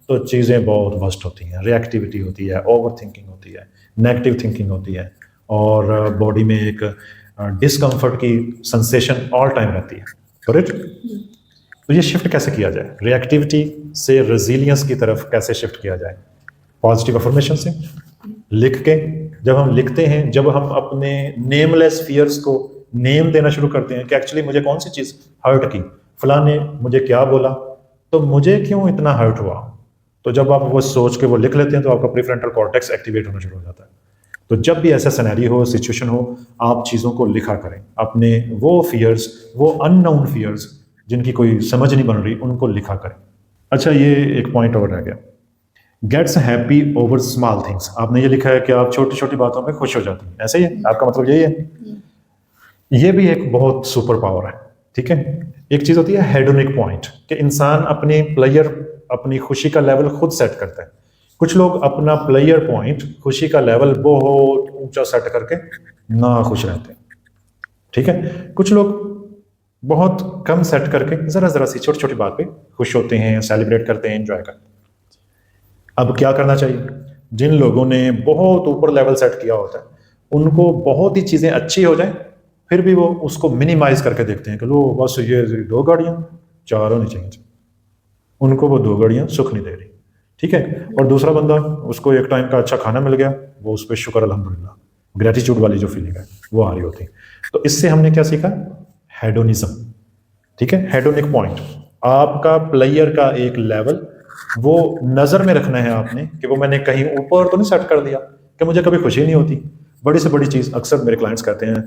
तो चीज़ें बहुत वर्स्ट होती हैं। रिएक्टिविटी होती है, ओवर थिंकिंग होती है, नेगेटिव थिंकिंग होती है, और बॉडी में एक डिस्कम्फर्ट की सेंसेशन ऑल टाइम रहती है। करेक्ट? तो ये शिफ्ट कैसे किया जाए? रिएक्टिविटी से रेजिलियंस की तरफ कैसे शिफ्ट किया जाए? पॉजिटिव अफर्मेशन से, लिख के। जब हम लिखते हैं, जब हम अपने नेमलेस फियर्स को नेम देना शुरू करते हैं कि एक्चुअली मुझे कौन सी चीज़ हर्ट की, फलां ने मुझे क्या बोला, तो मुझे क्यों इतना हर्ट हुआ, तो जब आप वो सोच के वो लिख लेते हैं तो आपका प्रीफ्रंटल कॉर्टेक्स एक्टिवेट होना शुरू हो जाता है। तो जब भी ऐसा सिनेरियो हो, सिचुएशन हो, आप चीज़ों को लिखा करें, अपने वो फियर्स, वो अननोन फियर्स जिनकी कोई समझ नहीं बन रही, उनको लिखा करें। अच्छा, ये एक पॉइंट और रह गया gets happy over small things, आपने ये लिखा है कि आप छोटी छोटी बातों पे खुश हो जाती हैं, ऐसे ही है? आपका मतलब यही है? ये भी एक बहुत सुपर पावर है, ठीक है। एक चीज होती है हेडोनिक पॉइंट, कि इंसान अपनी प्लेयर अपनी खुशी का लेवल खुद सेट करता है। कुछ लोग अपना प्लेयर पॉइंट खुशी का लेवल बहुत ऊंचा सेट करके ना खुश रहते हैं, ठीक है। कुछ लोग बहुत कम सेट करके जरा जरा सी छोटी छोटी बात पे खुश होते हैं, सेलिब्रेट करते हैं, एंजॉय करते हैं। अब क्या करना चाहिए? जिन लोगों ने बहुत ऊपर लेवल सेट किया होता है, उनको बहुत ही चीजें अच्छी हो जाए, फिर भी वो उसको मिनिमाइज करके देखते हैं कि लो बस ये 2 गाड़ियां 4 होनी चाहिए, उनको वो 2 गाड़ियां सुख नहीं दे रही, ठीक है। और दूसरा बंदा, उसको एक टाइम का अच्छा खाना मिल गया, वो उस पर शुक्र अल्हम्दुलिल्लाह, ग्रेटिट्यूड वाली जो फीलिंग है वो आ रही होती है। तो इससे हमने क्या सीखा? हेडोनिज्म, ठीक है। हेडोनिक पॉइंट, आपका प्लेयर का एक लेवल वो नजर में रखना है आपने, कि वो मैंने कहीं ऊपर तो नहीं सेट कर दिया कि मुझे कभी खुशी नहीं होती। बड़ी से बड़ी चीज़ अक्सर मेरे क्लाइंट्स कहते हैं,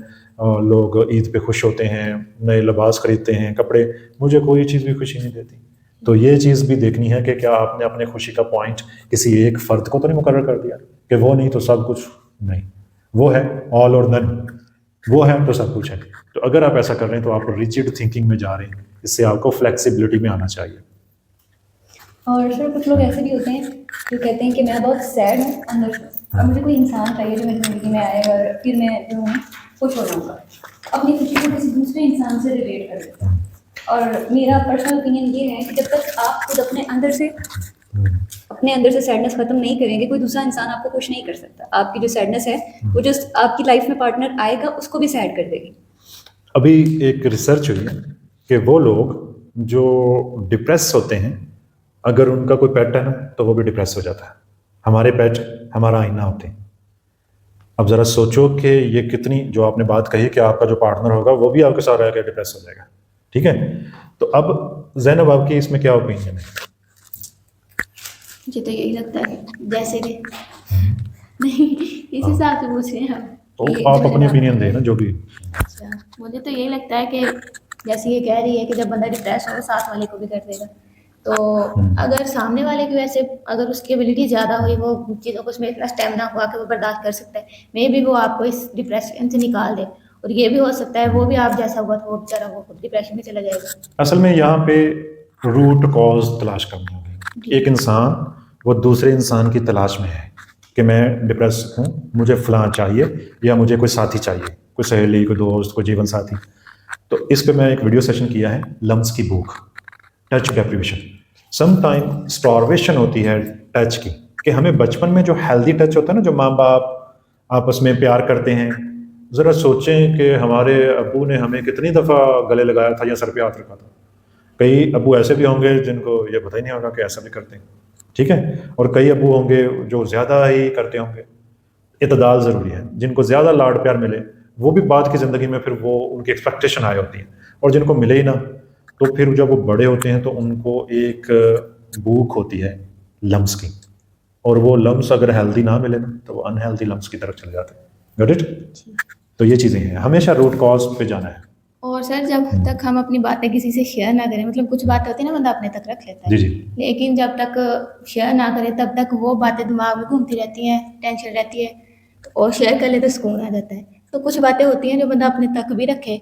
लोग ईद पे खुश होते हैं, नए लिबास खरीदते हैं, कपड़े, मुझे कोई चीज़ भी खुशी नहीं देती। तो ये चीज़ भी देखनी है कि क्या आपने अपने खुशी का पॉइंट किसी एक फर्द को तो नहीं मुकर्रर कर दिया कि वो नहीं तो सब कुछ नहीं, वो है ऑल और नन, वो है तो सब कुछ है। तो अगर आप ऐसा कर रहे हैं तो आप रिजिड थिंकिंग में जा रहे हैं, इससे आपको फ्लेक्सिबिलिटी में आना चाहिए। और सर कुछ लोग ऐसे भी होते हैं जो कहते हैं कि मैं बहुत सैड हूँ अंदर से, और मुझे कोई इंसान चाहिए जो मेरी ज़िंदगी में आए और फिर मैं जो हूँ खुश हो जाऊँगा। अपनी खुशी को किसी दूसरे इंसान से रिलेट कर देता हूँ। और मेरा पर्सनल ओपिनियन ये है कि जब तक आप खुद अपने अंदर से सैडनेस खत्म नहीं करेंगे, कोई दूसरा इंसान आपको खुश नहीं कर सकता। आपकी जो सैडनेस है वो जो आपकी लाइफ में पार्टनर आएगा उसको भी सैड कर देगी। अभी एक रिसर्च हुई है कि वो लोग जो डिप्रेस होते हैं, अगर उनका कोई पेट है ना तो वो भी डिप्रेस हो जाता है। हमारे पेट हमारा आईना होते हैं। अब जरा सोचो कि ये कितनी, जो आपने बात कही कि आपका जो पार्टनर होगा वो भी आपके साथ रह के डिप्रेस हो जाएगा, ठीक है। तो अब ज़ैनब आपकी इसमें क्या ओपिनियन है? मुझे तो यही लगता है जैसे कि नहीं, इस हिसाब से पूछ रहे हैं हम। तो ये आप जो अपनी है ओपिनियन दें ना, जो भी। अच्छा, मुझे तो यही लगता है कि जैसे ये कह रही है कि जब बंदा डिप्रेस हो साथ वाले को भी कर देगा, तो अगर सामने वाले की वैसे अगर उसकी एबिलिटी ज़्यादा हुई, वो चीज़ों को उसमें इतना स्टेमिना हुआ कि वो बर्दाश्त कर सकता है, मे बी वो आपको इस डिप्रेशन से निकाल दे। और ये भी हो सकता है वो भी आप जैसा हुआ तो वो बेचारा वो खुद डिप्रेशन में चला जाएगा। असल में यहाँ पे रूट कॉज तलाश करनी होगी। एक इंसान वो दूसरे इंसान की तलाश में है कि मैं डिप्रेस हूँ, मुझे फलां चाहिए, या मुझे कोई साथी चाहिए, कोई सहेली, कोई दोस्त, कोई जीवन साथी। तो इस पे मैं एक वीडियो सेशन किया है, लम्स की भूख, touch deprivation. Some time starvation होती है टच की, कि हमें बचपन में जो हेल्दी टच होता है ना, जो माँ बाप आपस में प्यार करते हैं, ज़रा सोचें कि हमारे अब्बू ने हमें कितनी दफ़ा गले लगाया था या सर पे हाथ रखा था। कई अब्बू ऐसे भी होंगे जिनको ये पता ही नहीं होगा कि ऐसा भी करते हैं, ठीक है। और कई अब्बू होंगे जो ज़्यादा ही करते होंगे। इतदाल ज़रूरी है। जिनको ज़्यादा लाड प्यार मिले वो भी बाद की ज़िंदगी में फिर वो उनकी एक्सपेक्टेशन आए होती है, और जिनको मिले ही ना, तो फिर जब वो बड़े होते हैं तो उनको एक भूख होती है लम्स की, और वो लम्स अगर हेल्दी ना मिले ना तो वो अनहेल्दी लम्स की तरफ चले जाते हैं। Got it? तो ये चीज़ें हैं, हमेशा रूट कॉज पे जाना है। और सर जब तक हम अपनी बातें किसी से शेयर ना करें, मतलब कुछ बातें होती है ना बंदा अपने तक रख लेता है, जी जी। लेकिन जब तक शेयर ना करें तब तक वो बातें दिमाग में घूमती रहती हैं, टेंशन रहती है। और शेयर कर ले तो सुकून आ जाता है। तो कुछ बातें होती हैं जो बंदा अपने तक भी रखे,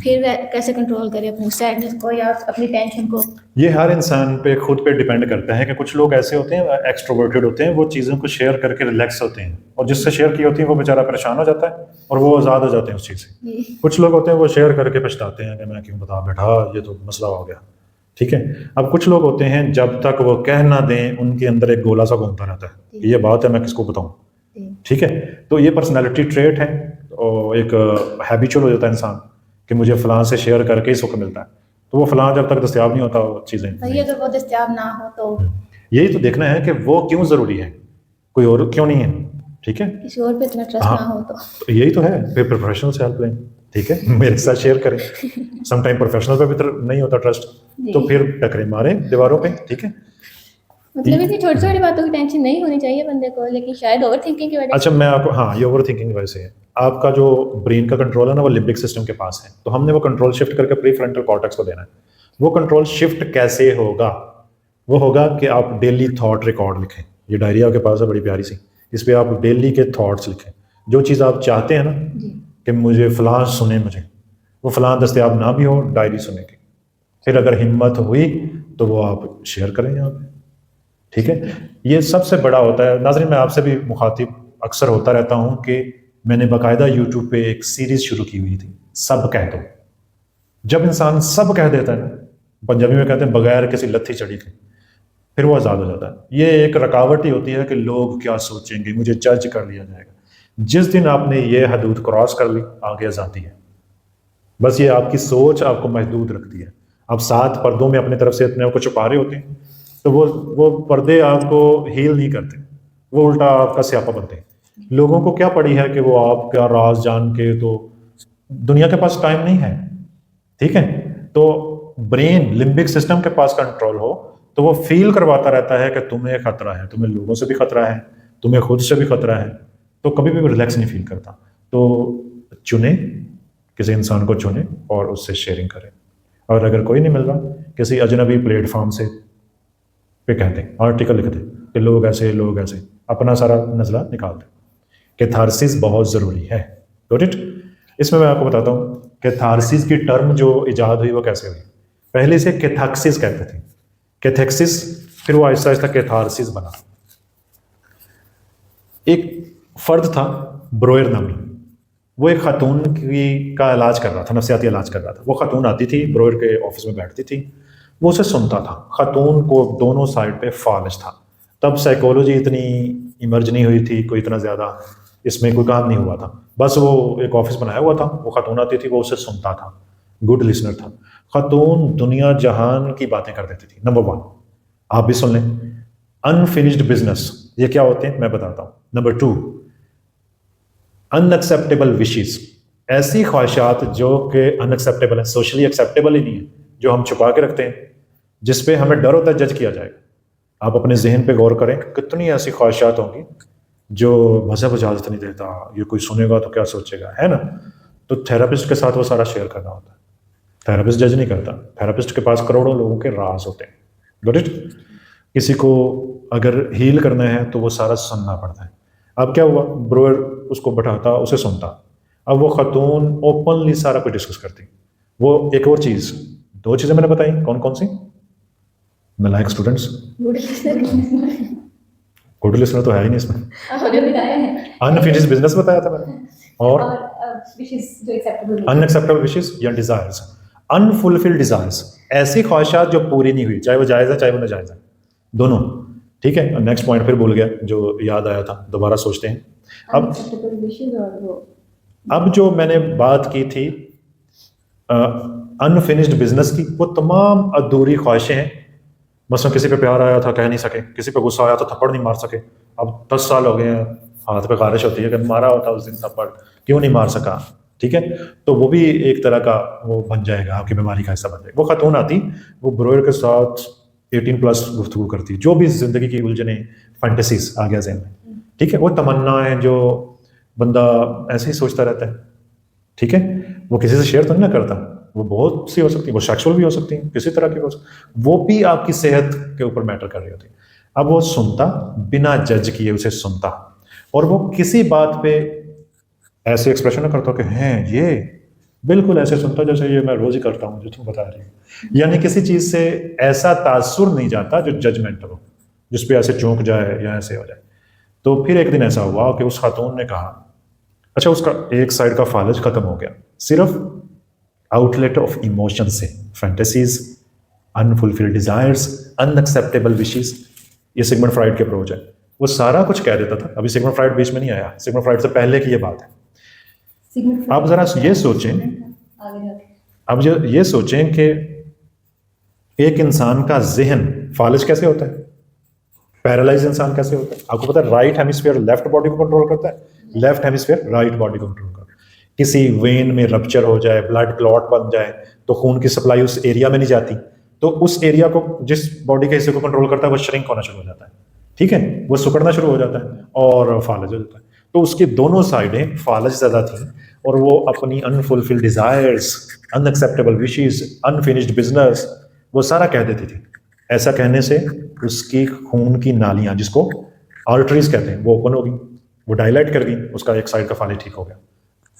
फिर वह कैसे कंट्रोल करे अपनी सैडनेस को या अपनी टेंशन को। ये हर इंसान पे खुद पे डिपेंड करता है कि कुछ लोग ऐसे होते हैं एक्सट्रोवर्टेड होते हैं, वो चीज़ों को शेयर करके रिलैक्स होते हैं, और जिससे शेयर की होती है वो बेचारा परेशान हो जाता है और वो आज़ाद हो जाते हैं उस चीज़ से। कुछ लोग होते हैं वो शेयर करके पछताते हैं कि मैं क्यों बता बैठा, ये तो मसला हो गया, ठीक है। अब कुछ लोग होते हैं जब तक वो कह ना दें उनके अंदर एक गोला सा घूमता रहता है, ये बात है मैं किसको बताऊँ, ठीक है। तो ये पर्सनैलिटी ट्रेट है, और एक हैबिचुअल हो जाता है इंसान कि मुझे फलां से शेयर करके ही सुख मिलता है। तो वो फलां जब तक दस्तयाब नहीं होता वो चीज़ें भाई अगर वो दस्तियाब ना हो तो यही तो देखना है कि वो क्यों ज़रूरी है, कोई और क्यों नहीं है, ठीक है। किसी और पे इतना ट्रस्ट हाँ, ना हो तो यही तो है, फिर प्रोफेशनल से हेल्प लें, ठीक है। मेरे साथ शेयर करें। समटाइम प्रोफेशनल पे भी नहीं होता ट्रस्ट, तो फिर टकरे मारें दीवारों पे, ठीक है। मतलब इतनी छोटी छोटी बातों की टेंशन नहीं होनी चाहिए बंदे को, लेकिन शायद ओवर थिंकिंग की वजह अच्छा मैं आपको, हाँ ये ओवर थिंकिंग की वजह से है। आपका जो ब्रेन का कंट्रोल है ना वो लिम्बिक सिस्टम के पास है, तो हमने वो कंट्रोल शिफ्ट करके प्री फ्रंटल कॉर्टेक्स को देना है। वो कंट्रोल शिफ्ट कैसे होगा? वो होगा कि आप डेली थॉट रिकॉर्ड लिखें, ये डायरी आपके पास है बड़ी प्यारी सी, इस पे आप डेली के थॉट्स लिखें, जो चीज़ आप चाहते हैं ना जी कि मुझे फ़लाँ सुने, मुझे वो फ़लाँ दस्तयाब ना भी हो, डायरी सुने की, फिर अगर हिम्मत हुई तो वो आप शेयर करें यहाँ पे, ठीक है। ये सबसे बड़ा होता है। नाज़रीन, मैं आपसे भी मुखातिब अक्सर होता रहता हूँ कि मैंने बाकायदा यूट्यूब पे एक सीरीज़ शुरू की हुई थी, सब कह दो। जब इंसान सब कह देता है ना, पंजाबी में कहते हैं बगैर किसी लत्थी चढ़ी के, फिर वो आज़ाद हो जाता है। ये एक रुकावट ही होती है कि लोग क्या सोचेंगे, मुझे जज कर लिया जाएगा। जिस दिन आपने ये हदूद क्रॉस कर ली, आगे आज़ादी है। बस ये आपकी सोच आपको महदूद रखती है। आप 7 पर्दों में अपने तरफ से इतने को छुपा रहे होते हैं, तो वो पर्दे आपको हील नहीं करते, वो उल्टा आपका स्यापा बनते हैं। लोगों को क्या पड़ी है कि वो आपका राज जान के, तो दुनिया के पास टाइम नहीं है, ठीक है। तो ब्रेन लिम्बिक सिस्टम के पास कंट्रोल हो तो वो फील करवाता रहता है कि तुम्हें खतरा है, तुम्हें लोगों से भी खतरा है, तुम्हें खुद से भी खतरा है, तो कभी भी रिलैक्स नहीं फील करता। तो चुने, किसी इंसान को चुने और उससे शेयरिंग करें। और अगर कोई नहीं मिल रहा, किसी अजनबी प्लेटफॉर्म से पे कह दें, आर्टिकल लिख दें कि लोग ऐसे, अपना सारा नज़ला निकाल दें। कैथारसिस बहुत ज़रूरी है, गॉट इट। इसमें मैं आपको बताता हूँ कैथारसिस की टर्म जो इजाद हुई वो कैसे हुई। पहले से कैथाक्सिस कहते थे, कैथेक्सिस, फिर वो आहिस्ता आहिस्ता कैथारसिस बना। एक फर्द था ब्रोयर नामी, वो एक खातून का इलाज कर रहा था, नफ्सियाती इलाज कर रहा था। वो खातून आती थी, ब्रोयर के ऑफिस में बैठती थी, वो उसे सुनता था। खातून को दोनों साइड पे फालिज था। तब साइकोलॉजी इतनी इमर्ज नहीं हुई थी, कोई इतना ज़्यादा इसमें कोई काम नहीं हुआ था। बस वो एक ऑफिस बनाया हुआ था, वो खातून आती थी, वो उसे सुनता था, गुड लिसनर था। खातून दुनिया जहान की बातें कर देती थी। नंबर 1, आप भी सुन लें, अनफिनिश्ड बिजनेस, ये क्या होते हैं मैं बताता हूँ। नंबर 2, अनएक्सेप्टेबल विशेस, ऐसी ख्वाहिशात जो कि अनएक्सेप्टेबल है, सोशली एक्सेप्टेबल ही नहीं है, जो हम छुपा के रखते हैं, जिस पे हमें डर होता है जज किया जाएगा। आप अपने जहन पे गौर करें, कितनी ऐसी ख्वाहिशात होंगी जो मजहब इजाज़त नहीं देता, ये कोई सुनेगा तो क्या सोचेगा, है ना। तो थेरापिस्ट के साथ वो सारा शेयर करना होता है। थेरापिस्ट जज नहीं करता, थेरापिस्ट के पास करोड़ों लोगों के राज होते हैं, गॉट इट। किसी को अगर हील करना है तो वो सारा सुनना पड़ता है। अब क्या हुआ, ब्रोयर उसको बैठाता, उसे सुनता। अब वो खातून ओपनली सारा कुछ डिस्कस करती। वो एक और चीज़, 2 चीज़ें मैंने बताई, कौन कौन सी? नालायक स्टूडेंट्स, गुड लिसनर तो है ही नहीं इसमें। आपने बताया है अनफिनिश्ड बिजनेस बताया था मैंने, और विशेस जो एक्सेप्टेबल अनएक्सेप्टेबल विशेस या डिजायर्स, अनफुलफिल्ड डिजायर्स, ऐसी ख्वाहिशात जो पूरी नहीं हुई, चाहे वो जायज़ है चाहे वो नाजायज़ है, दोनों, ठीक है। नेक्स्ट पॉइंट फिर भूल गया, जो याद आया था, दोबारा सोचते हैं। अनएक्सेप्टेबल विशेस और वो अब जो मैंने बात की थी अनफिनिश्ड बिजनेस की, वो तमाम अधूरी ख्वाहिशें हैं। मसलन किसी पे प्यार आया था, कह नहीं सके, किसी पे गुस्सा आया था, थप्पड़ नहीं मार सके। अब 10 साल हो गए हैं, हाथ पे खारिश होती है कि मारा होता उस दिन थप्पड़, क्यों नहीं मार सका, ठीक है। तो वो भी एक तरह का वो बन जाएगा, आपकी बीमारी का हिस्सा बन जाएगा। वो खातून आती, वो ब्रोयर के साथ 18+ गुफ्तगू करती, जो भी जिंदगी की उलझने, फैंटेसीज आ गया ज़हन में, ठीक है। वो तमन्ना है जो बंदा ऐसे ही सोचता रहता है, ठीक है। वो किसी से शेयर तो नहीं ना करता, वो बहुत सी हो सकती है, वो सेक्सुअल भी हो सकती है, किसी तरह की हो सकती है, वो भी आपकी सेहत के ऊपर मैटर कर रही होती है। अब वो सुनता, बिना जज किए उसे सुनता, और वो किसी बात पे ऐसे एक्सप्रेशन ना करता कि हैं ये, बिल्कुल ऐसे सुनता जैसे ये मैं रोज ही करता हूँ जो तुम बता रही हो। यानी किसी चीज़ से ऐसा तासुर नहीं जाता जो जजमेंट हो, जिस पे ऐसे चौंक जाए या ऐसे हो जाए। तो फिर एक दिन ऐसा हुआ कि उस खातून ने कहा, अच्छा उसका एक साइड का फालिज खत्म हो गया, सिर्फ आउटलेट ऑफ इमोशन से, fantasies, unfulfilled desires, unacceptable wishes, ये सिगमंड फ्राइड के अप्रोच है। वो सारा कुछ कह देता था। अभी सिगमंड फ्राइड बीच में नहीं आया, सिगमंड फ्राइड से पहले की ये बात है। आप जरा ये सोचें, अब ये सोचें कि एक इंसान का जहन फालिज कैसे होता है, पैरालाइज इंसान कैसे होता है। आपको पता है राइट हेमिस्फीयर लेफ्ट बॉडी को कंट्रोल करता है, लेफ्ट हेमिस्फीयर राइट बॉडी को कंट्रोल करता है। किसी वेन में रप्चर हो जाए, ब्लड क्लॉट बन जाए, तो खून की सप्लाई उस एरिया में नहीं जाती, तो उस एरिया को, जिस बॉडी के हिस्से को कंट्रोल करता है, वो श्रिंक होना शुरू हो जाता है, ठीक है, वो सिकुड़ना शुरू हो जाता है और फालिज हो जाता है। तो उसकी दोनों साइडें फालिज ज़्यादा थी, और वो अपनी unfulfilled desires, unacceptable wishes, unfinished business, वो सारा कह देती थी। ऐसा कहने से उसकी खून की नालियां, जिसको आर्टरीज कहते हैं वो ओपन हो गई, वो डायलाइट कर गई, उसका एक साइड का फाली ठीक हो गया।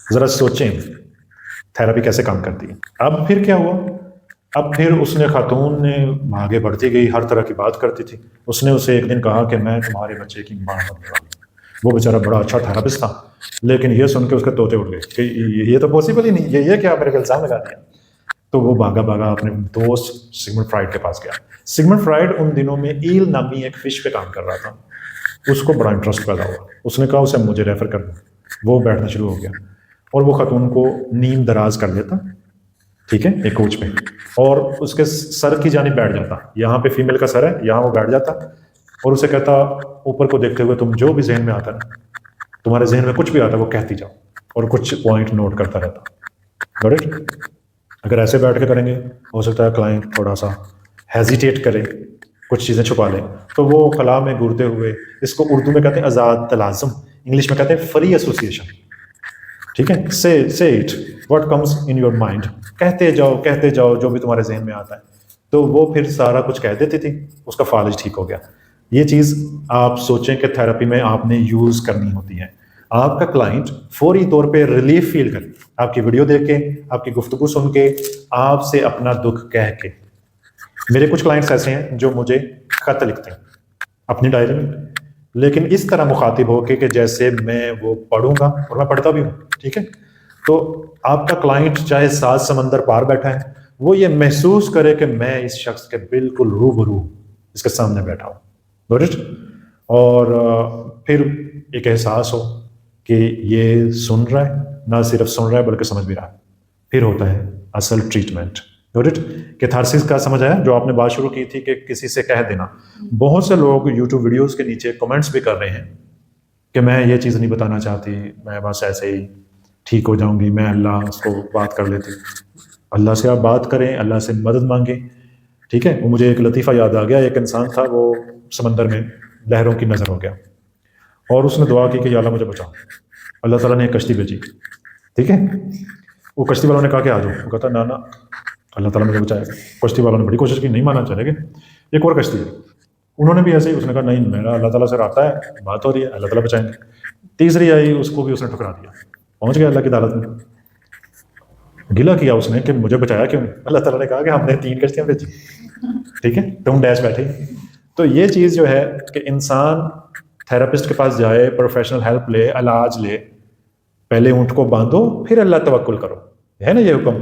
ज़रा सोचें थेरेपी कैसे काम करती है। अब फिर क्या हुआ, अब फिर उसने खातून ने आगे बढ़ती गई, हर तरह की बात करती थी। उसने उसे एक दिन कहा कि मैं तुम्हारे बच्चे की माँ बनने वाली हूँ। वो बेचारा बड़ा अच्छा थेरेपिस्ट था, लेकिन ये सुन के उसके तोते उड़ गए कि ये तो पॉसिबल ही नहीं, ये क्या मेरे को इल्ज़ाम लगा दिया। तो वो भागा भागा अपने दोस्त सिगमंड फ्राइड के पास गया। सिगमंड फ्राइड उन दिनों में ईल नामी एक फिश पे काम कर रहा था, उसको बड़ा इंटरेस्ट पैदा हुआ। उसने कहा उसे मुझे रेफर कर दो, वो बैठना शुरू हो गया और वो खातून को नीम दराज कर लेता, ठीक है, एक कोच पे, और उसके सर की जानिब बैठ जाता। यहाँ पे फीमेल का सर है, यहाँ वो बैठ जाता और उसे कहता ऊपर को देखते हुए तुम जो भी जहन में आता ना, तुम्हारे जहन में कुछ भी आता वो कहती जाओ, और कुछ पॉइंट नोट करता रहता। Got it? अगर ऐसे बैठ के करेंगे हो सकता है क्लाइंट थोड़ा सा हेजिटेट करे, कुछ चीज़ें छुपा लें, तो वो कला में घूरते हुए, इसको उर्दू में कहते हैं आज़ाद तलाज़ुम, इंग्लिश में कहते हैं फ्री एसोसिएशन, ठीक है, से it what comes in your mind, कहते जाओ जो भी तुम्हारे जहन में आता है। तो वो फिर सारा कुछ कह देती थी, उसका फालिज ठीक हो गया। ये चीज़ आप सोचें कि थेरेपी में आपने यूज़ करनी होती है। आपका क्लाइंट फौरी तौर पे रिलीफ फील करे, आपकी वीडियो देख के, आपकी गुफ्तगू सुन के, आपसे अपना दुख कह के। मेरे कुछ क्लाइंट्स ऐसे हैं जो मुझे खत लिखते हैं अपनी डायरी में, लेकिन इस तरह मुखातिब होके कि जैसे मैं वो पढ़ूंगा, और मैं पढ़ता भी हूँ, ठीक है। तो आपका क्लाइंट चाहे 7 समंदर पार बैठा है, वो ये महसूस करे कि मैं इस शख्स के बिल्कुल रूबरू इसके सामने बैठा हूँ, गॉट इट? और फिर एक एहसास हो कि ये सुन रहा है, ना सिर्फ सुन रहा है बल्कि समझ भी रहा है। फिर होता है असल ट्रीटमेंट, गॉट इट? कैथारसिस का समझ आया, जो आपने बात शुरू की थी कि किसी से कह देना। बहुत से लोग यूट्यूब वीडियोस के नीचे कमेंट्स भी कर रहे हैं कि मैं ये चीज़ नहीं बताना चाहती, मैं बस ऐसे ही ठीक हो जाऊंगी, मैं अल्लाह उसको बात कर लेती। अल्लाह से आप बात करें, अल्लाह से मदद मांगें, ठीक है। वो मुझे एक लतीफ़ा याद आ गया, एक इंसान था, वो समंदर में लहरों की नज़र हो गया और उसने दुआ की कि या अल्लाह मुझे बचाओ। अल्लाह ताला ने एक कश्ती भेजी, ठीक है। वो कश्ती वालों ने कहा कि आ जाओ, वो कहता ना ना अल्लाह ताला मुझे बचाएगा। कश्ती वालों ने बड़ी कोशिश की, नहीं माना चलेगा। एक और कश्ती है, उन्होंने भी ऐसे ही, उसने कहा नहीं मेरा अल्लाह ताला से राता है, बात हो रही है, अल्लाह ताला बचाएंगे। तीसरी आई, उसको भी उसने ठुकरा दिया, पहुंच गया अल्लाह की अदालत में। गिला किया उसने कि मुझे बचाया क्यों नहीं। अल्लाह ताला ने कहा कि हमने 3 कश्तियां भेजी, ठीक है, तुम डैश बैठे। तो ये चीज़ जो है कि इंसान थेरेपिस्ट के पास जाए, प्रोफेशनल हेल्प ले, इलाज ले, पहले ऊँट को बांधो फिर अल्लाह तवक्कुल करो, है ना ये हुक्म।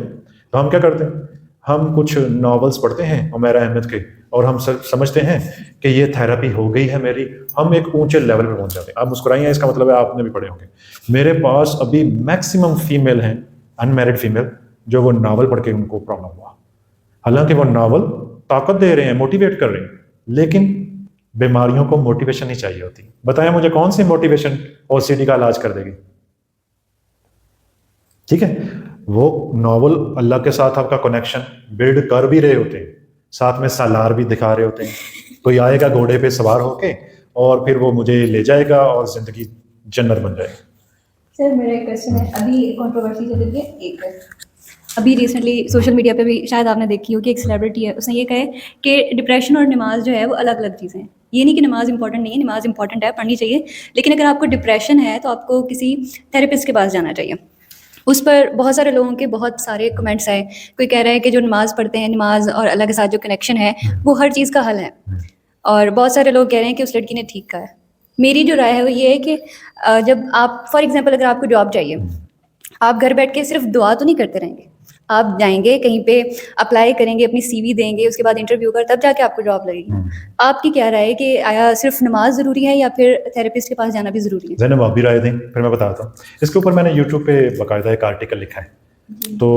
तो हम क्या करते हैं, हम कुछ नॉवेल्स पढ़ते हैं उमैर अहमद के, और हम समझते हैं कि ये थेरेपी हो गई है मेरी, हम एक ऊंचे लेवल पे पहुंच जाते हैं। आप मुस्कुराइए, इसका मतलब है आपने भी पढ़े होंगे। मेरे पास अभी मैक्सिमम फीमेल हैं, अनमैरिड फीमेल, जो वो नावल पढ़ के उनको प्रॉब्लम हुआ। हालांकि वो नावल ताकत दे रहे हैं, मोटिवेट कर रहे हैं, लेकिन बीमारियों को मोटिवेशन नहीं चाहिए होती। बताएं मुझे कौन सी मोटिवेशन ओसीडी का इलाज कर देगी, ठीक है। वो नॉवल अल्लाह के साथ आपका कनेक्शन बिल्ड कर भी रहे होते हैं, साथ में सालार भी दिखा रहे होते हैं। कोई आएगा घोड़े पे सवार होके और फिर वो मुझे ले जाएगा और जिंदगी जन्नत बन जाएगी। सर मेरा एक क्वेश्चन है, अभी कंट्रोवर्सी चल रही है एक, अभी रिसेंटली सोशल मीडिया पे भी शायद आपने देखी हो कि एक सेलिब्रिटी है, उसने ये कहा है कि डिप्रेशन और नमाज जो है वो अलग अलग चीज़ें हैं। ये नहीं कि नमाज इंपॉर्टेंट नहीं है, नमाज इंपॉर्टेंट है, पढ़नी चाहिए, लेकिन अगर आपको डिप्रेशन है तो आपको किसी थेरेपिस्ट के पास जाना चाहिए। उस पर बहुत सारे लोगों के बहुत सारे कमेंट्स आए। कोई कह रहा है कि जो नमाज़ पढ़ते हैं, नमाज और अल्लाह के साथ जो कनेक्शन है वो हर चीज़ का हल है, और बहुत सारे लोग कह रहे हैं कि उस लड़की ने ठीक कहा है। मेरी जो राय है वो ये है कि जब आप फॉर एग्जांपल अगर आपको जॉब चाहिए, आप घर बैठ के सिर्फ दुआ तो नहीं करते रहेंगे, आप जाएंगे कहीं पे अप्लाई करेंगे, अपनी सीवी देंगे, उसके बाद इंटरव्यू कर, तब जाके आपको जॉब लगेगी। आपकी क्या राय है कि आया सिर्फ नमाज ज़रूरी है या फिर थेरेपिस्ट के पास जाना भी ज़रूरी है? ज़ैनब आप भी राय दें, फिर मैं बताता हूँ। इसके ऊपर मैंने यूट्यूब पे बाकायदा एक आर्टिकल लिखा है, तो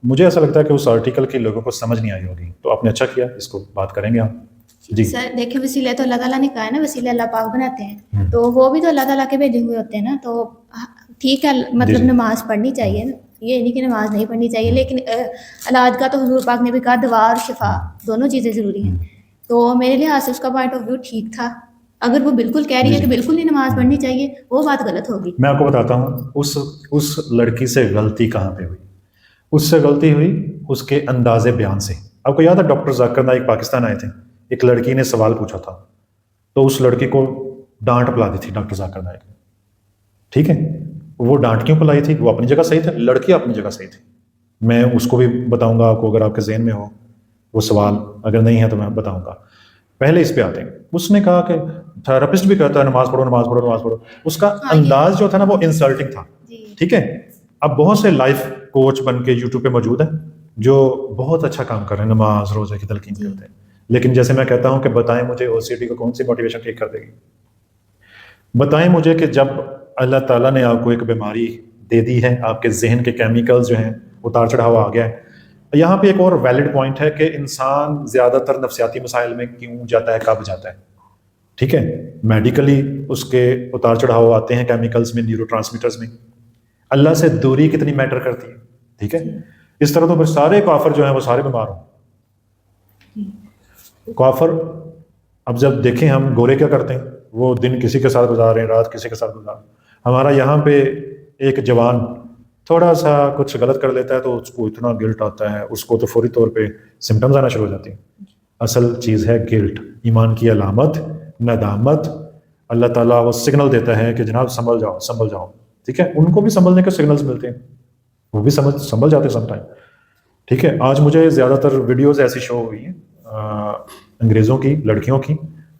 मुझे ऐसा लगता है कि उस आर्टिकल की लोगों को समझ नहीं आई होगी, तो आपने अच्छा किया, इसको बात करेंगे आप जी। सर देखिए, वसीले तो अल्लाह ताला ने कहा है ना, वसीले अल्लाह पाक बनाते हैं, तो वो भी तो अल्लाह ताला के भेजे हुए होते हैं ना। तो ठीक है, मतलब नमाज पढ़नी चाहिए ना, ये नहीं कि नमाज नहीं पढ़नी चाहिए, लेकिन इलाज का तो हुजूर पाक ने भी कहा दवा और शिफा दोनों चीज़ें ज़रूरी हैं। तो मेरे लिहाज से उसका पॉइंट ऑफ व्यू ठीक था। अगर वो बिल्कुल कह रही है कि बिल्कुल नहीं नमाज पढ़नी चाहिए, वो बात गलत होगी। मैं आपको बताता हूँ उस लड़की से गलती कहाँ पे हुई। उससे गलती हुई उसके अंदाजे बयान से। आपको याद है डॉक्टर जाकिर नाइक पाकिस्तान आए थे, एक लड़की ने सवाल पूछा था, तो उस लड़की को डांट पिला दी थी डॉक्टर जाकिर नाइक ने, ठीक है। वो डांट क्यों पिलाई थी? वो अपनी जगह सही थे, लड़की अपनी जगह सही थी। मैं उसको भी बताऊंगा आपको, अगर आपके जहन में हो वो सवाल, अगर नहीं है तो मैं बताऊंगा। पहले इस पे आते हैं। उसने कहा कि थेरेपिस्ट भी कहता है नमाज पढ़ो नमाज पढ़ो नमाज पढ़ो, उसका अंदाज जो था ना वो इंसल्टिंग था, ठीक है। अब बहुत से लाइफ कोच बन के यूट्यूब पे मौजूद हैं जो बहुत अच्छा काम कर रहे हैं, नमाज रोजे की तलकीन करते हैं, लेकिन जैसे मैं कहता हूं कि बताएं मुझे OCD को कौन सी मोटिवेशन ठीक कर देगी? बताएं मुझे कि जब अल्लाह ताला ने आपको एक बीमारी दे दी है, आपके जहन के केमिकल्स जो हैं उतार चढ़ाव आ गया है। यहाँ पे एक और वैलिड पॉइंट है कि इंसान ज़्यादातर नफसियाती मसाइल में क्यों जाता है, कब जाता है, ठीक है। मेडिकली उसके उतार चढ़ाव आते हैं केमिकल्स में, न्यूरोट्रांसमीटर्स में। अल्लाह से दूरी कितनी मैटर करती है, ठीक है। इस तरह तो फिर सारे काफर जो हैं वो सारे बीमार हों। काफर, अब जब देखें हम गोरे क्या करते हैं, वो दिन किसी के साथ गुजार रहे हैं, रात किसी के साथ गुजार। हमारा यहाँ पे एक जवान थोड़ा सा कुछ गलत कर लेता है तो उसको इतना गिल्ट आता है, उसको तो फौरी तौर पे सिम्टम्स आना शुरू हो जाती हैं। असल चीज़ है गिल्ट, ईमान की अलामत, नदामत। अल्लाह ताला वो सिग्नल देता है कि जनाब संभल जाओ संभल जाओ, ठीक है। उनको भी संभलने के सिग्नल्स मिलते हैं, वो भी संभल जाते हैं समटाइम, ठीक है। आज मुझे ज़्यादातर वीडियोज़ ऐसी शो हुई हैं अंग्रेज़ों की लड़कियों की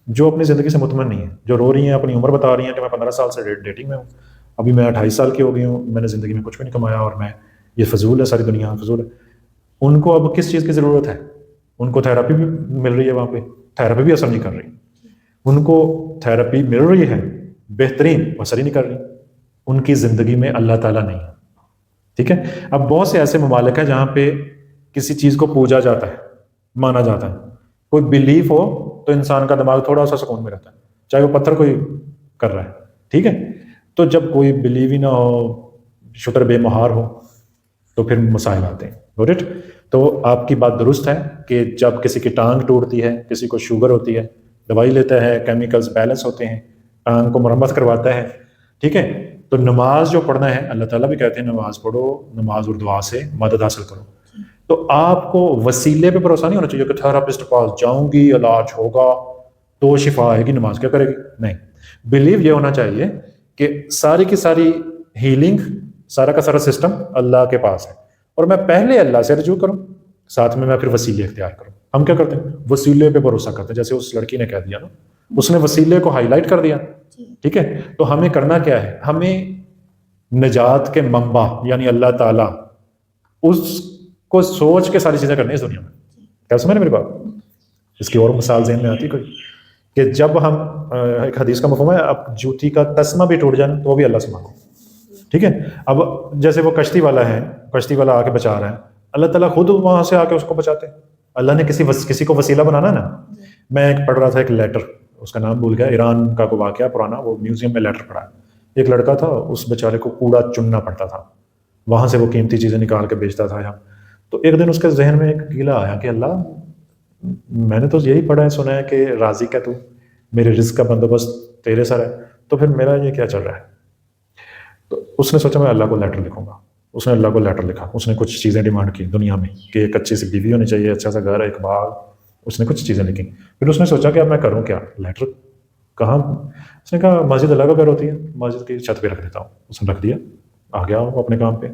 जो अपनी ज़िंदगी से मुतमन नहीं है, जो रो रही हैं, अपनी उम्र बता रही हैं कि मैं 15 साल से डेटिंग में हूँ, अभी मैं 28 साल की हो गई हूँ, मैंने ज़िंदगी में कुछ भी नहीं कमाया और मैं ये फजूल है, सारी दुनिया फजूल है। उनको अब किस चीज़ की ज़रूरत है? उनको थेरेपी भी मिल रही है, वहाँ पे थेरेपी भी असर नहीं कर रही। उनको थेरेपी मिल रही है बेहतरीन, असर ही नहीं कर रही। उनकी ज़िंदगी में अल्लाह ताला नहीं है, ठीक है। अब बहुत से ऐसे ममालिक हैं जहाँ पे किसी चीज़ को पूजा जाता है, माना जाता है, कोई बिलीफ हो तो इंसान का दिमाग थोड़ा सा सुकून में रहता है, चाहे वो पत्थर कोई कर रहा है, ठीक है। तो जब कोई बिलीव ही ना हो, शुक्र बेमहार हो, तो फिर मसाइल आते हैं। Got it? तो आपकी बात दुरुस्त है कि जब किसी की टांग टूटती है, किसी को शुगर होती है, दवाई लेता है, केमिकल्स बैलेंस होते हैं, टांग को मरम्मत करवाता है, ठीक है। तो नमाज जो पढ़ना है, अल्लाह ताला भी कहते हैं नमाज पढ़ो, नमाज और दुआ से मदद हासिल करो। तो आपको वसीले पे भरोसा नहीं होना चाहिए कि थेरेपिस्ट पास जाऊंगी, इलाज होगा तो शिफा आएगी, नमाज क्या करेगी? नहीं, बिलीव ये होना चाहिए कि सारी की सारी हीलिंग, सारा का सारा सिस्टम अल्लाह के पास है, और मैं पहले अल्लाह से रजू करूं, साथ में मैं फिर वसीले इख्तियार करूं। हम क्या करते हैं? वसीले पे भरोसा करते हैं, जैसे उस लड़की ने कह दिया ना, उसने वसीले को हाईलाइट कर दिया, ठीक है। तो हमें करना क्या है? हमें निजात के मंबा यानी अल्लाह ताला, उसको सोच के सारी चीजें करनी है इस दुनिया में। क्या समझ मेरी बात? इसकी और मिसाल ज़हन में आती कोई कि जब हम एक हदीस का मफ़हूम है, अब जूती का तस्मा भी टूट जाए तो भी अल्लाह से मांगो, ठीक है। अब जैसे वो कश्ती वाला है, कश्ती वाला आके बचा रहा है, अल्लाह ताला खुद वहां से आके उसको बचाते हैं। अल्लाह ने किसी को वसीला बनाना ना। मैं एक पढ़ रहा था एक लेटर, उसका नाम भूल गया, ईरान का कोई वाकया पुराना, वो म्यूजियम में लेटर पढ़ा। एक लड़का था, उस बेचारे को कूड़ा चुनना पड़ता था, वहां से वो कीमती चीजें निकाल के बेचता था यहाँ। तो एक दिन उसके जहन में एक कीला आया कि अल्लाह, मैंने तो यही पढ़ा है, सुना है कि राजी का तू, मेरे रिस्क का बंदोबस्त तेरे सर है, तो फिर मेरा ये क्या चल रहा है? तो उसने सोचा मैं अल्लाह को लेटर लिखूंगा। उसने अल्लाह को लेटर लिखा, उसने कुछ चीज़ें डिमांड की दुनिया में कि एक अच्छी सी बीवी होनी चाहिए, अच्छा सा घर, एक बाग, उसने कुछ चीज़ें लिखी। फिर उसने सोचा कि अब मैं करूँ क्या, लेटर कहाँ? उसने कहा मस्जिद अल्लाह का घर होती है, मस्जिद की छत पे रख देता हूँ। उसने रख दिया, आ गया वो अपने काम पे।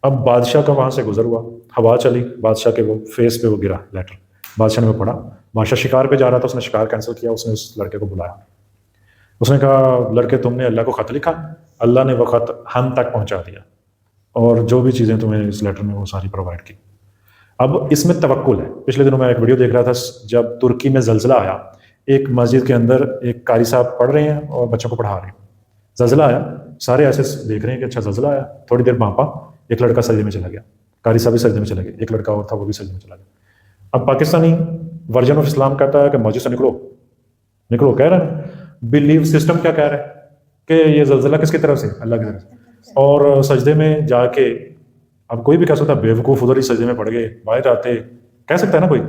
अब बादशाह का वहाँ से गुजर हुआ, हवा चली, बादशाह के वो फेस पे वो गिरा लेटर, बादशाह ने वो पढ़ा। बादशाह शिकार पे जा रहा था, उसने शिकार कैंसिल किया, उसने उस लड़के को बुलाया। उसने कहा लड़के, तुमने अल्लाह को ख़त लिखा, अल्लाह ने वो ख़त हम तक पहुँचा दिया, और जो भी चीज़ें तुम्हें इस लेटर में वो सारी प्रोवाइड की। अब इसमें तवक्कुल है। पिछले दिनों मैं एक वीडियो देख रहा था, जब तुर्की में जल्जला आया, एक मस्जिद के अंदर एक कारी साहब पढ़ रहे हैं और बच्चों को पढ़ा रहे हैं, जल्जला आया, सारे ऐसे देख रहे हैं कि अच्छा जल्जला आया। थोड़ी देर भांपा, एक लड़का सजदे में चला गया, कारी साहब भी सजदे में चले गए, एक लड़का और था वो भी सजदे में चला गया। अब पाकिस्तानी वर्जन ऑफ इस्लाम कहता है कि मस्जिद से निकलो निकलो, कह रहा है। बिलीव सिस्टम क्या कह रहा है कि ये जल्जला किसकी तरफ से? अल्लाह की तरफ से। और सजदे में जाके, अब कोई भी कह सकता है बेवकूफ़ उधर ही सजदे में पड़ गए, बाहर आते कह सकता है ना कोई।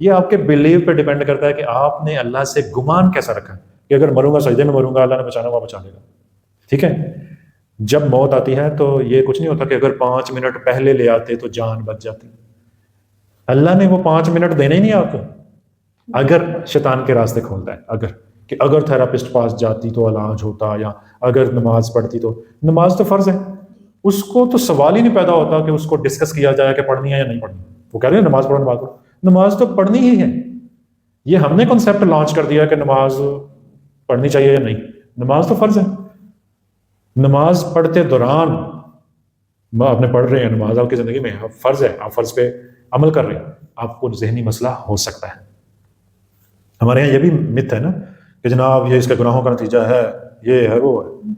ये आपके बिलीव पे डिपेंड करता है कि आपने अल्लाह से गुमान कैसा रखा है कि अगर मरूंगा सजदे में मरूंगा, अल्लाह ने बचाना हुआ बचा लेगा, ठीक है। जब मौत आती है तो ये कुछ नहीं होता कि अगर 5 मिनट पहले ले आते तो जान बच जाती। अल्लाह ने वो 5 मिनट देने ही नहीं आपको, अगर शैतान के रास्ते खोलता है, अगर कि अगर थेरापिस्ट पास जाती तो इलाज होता, या अगर नमाज पढ़ती तो। नमाज तो फ़र्ज़ है, उसको तो सवाल ही नहीं पैदा होता कि उसको डिस्कस किया जाए कि पढ़नी है या नहीं पढ़नी। वो कह रहे हैं नमाज पढ़ो नमाज पढ़ो, नमाज तो पढ़नी ही है। ये हमने कॉन्सेप्ट लॉन्च कर दिया कि नमाज पढ़नी चाहिए या नहीं। नमाज तो फ़र्ज़ है। नमाज पढ़ते दौरान आपने पढ़ रहे हैं, नमाज आपकी ज़िंदगी में फ़र्ज़ है, आप फ़र्ज़ पे अमल कर रहे हैं, आपको जहनी मसला हो सकता है। हमारे यहाँ ये भी मिथ है ना कि जनाब ये इसके गुनाहों का नतीजा है, ये है वो है।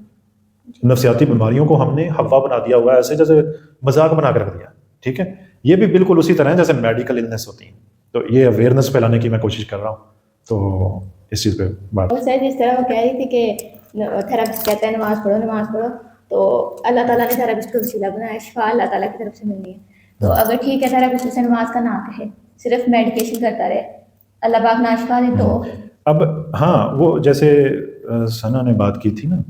नफ्सियाती बीमारियों को हमने हवा बना दिया हुआ है, ऐसे जैसे मजाक बना कर रख दिया। ठीक है, ये भी बिल्कुल उसी तरह है जैसे मेडिकल इलनेस होती है। तो ये अवेयरनेस फैलाने की मैं कोशिश कर रहा हूँ। तो इस चीज़ पे बात। और सर जिस तरह वो कह रही थी कि थेरेपिस्ट कहता है नमाज पढ़ो, तो अल्लाह ताला ने थेरेपिस्ट को वसीला बनाया, शिफा अल्लाह ताला की तरफ से मिलनी है। तो अगर ठीक है थेरेपिस्ट उसे नमाज का ना कहे, सिर्फ मेडिकेशन करता रहे, अल्लाह पाक ना शिफा दे तो। अब हाँ, वो जैसे सना ने बात की थी ना,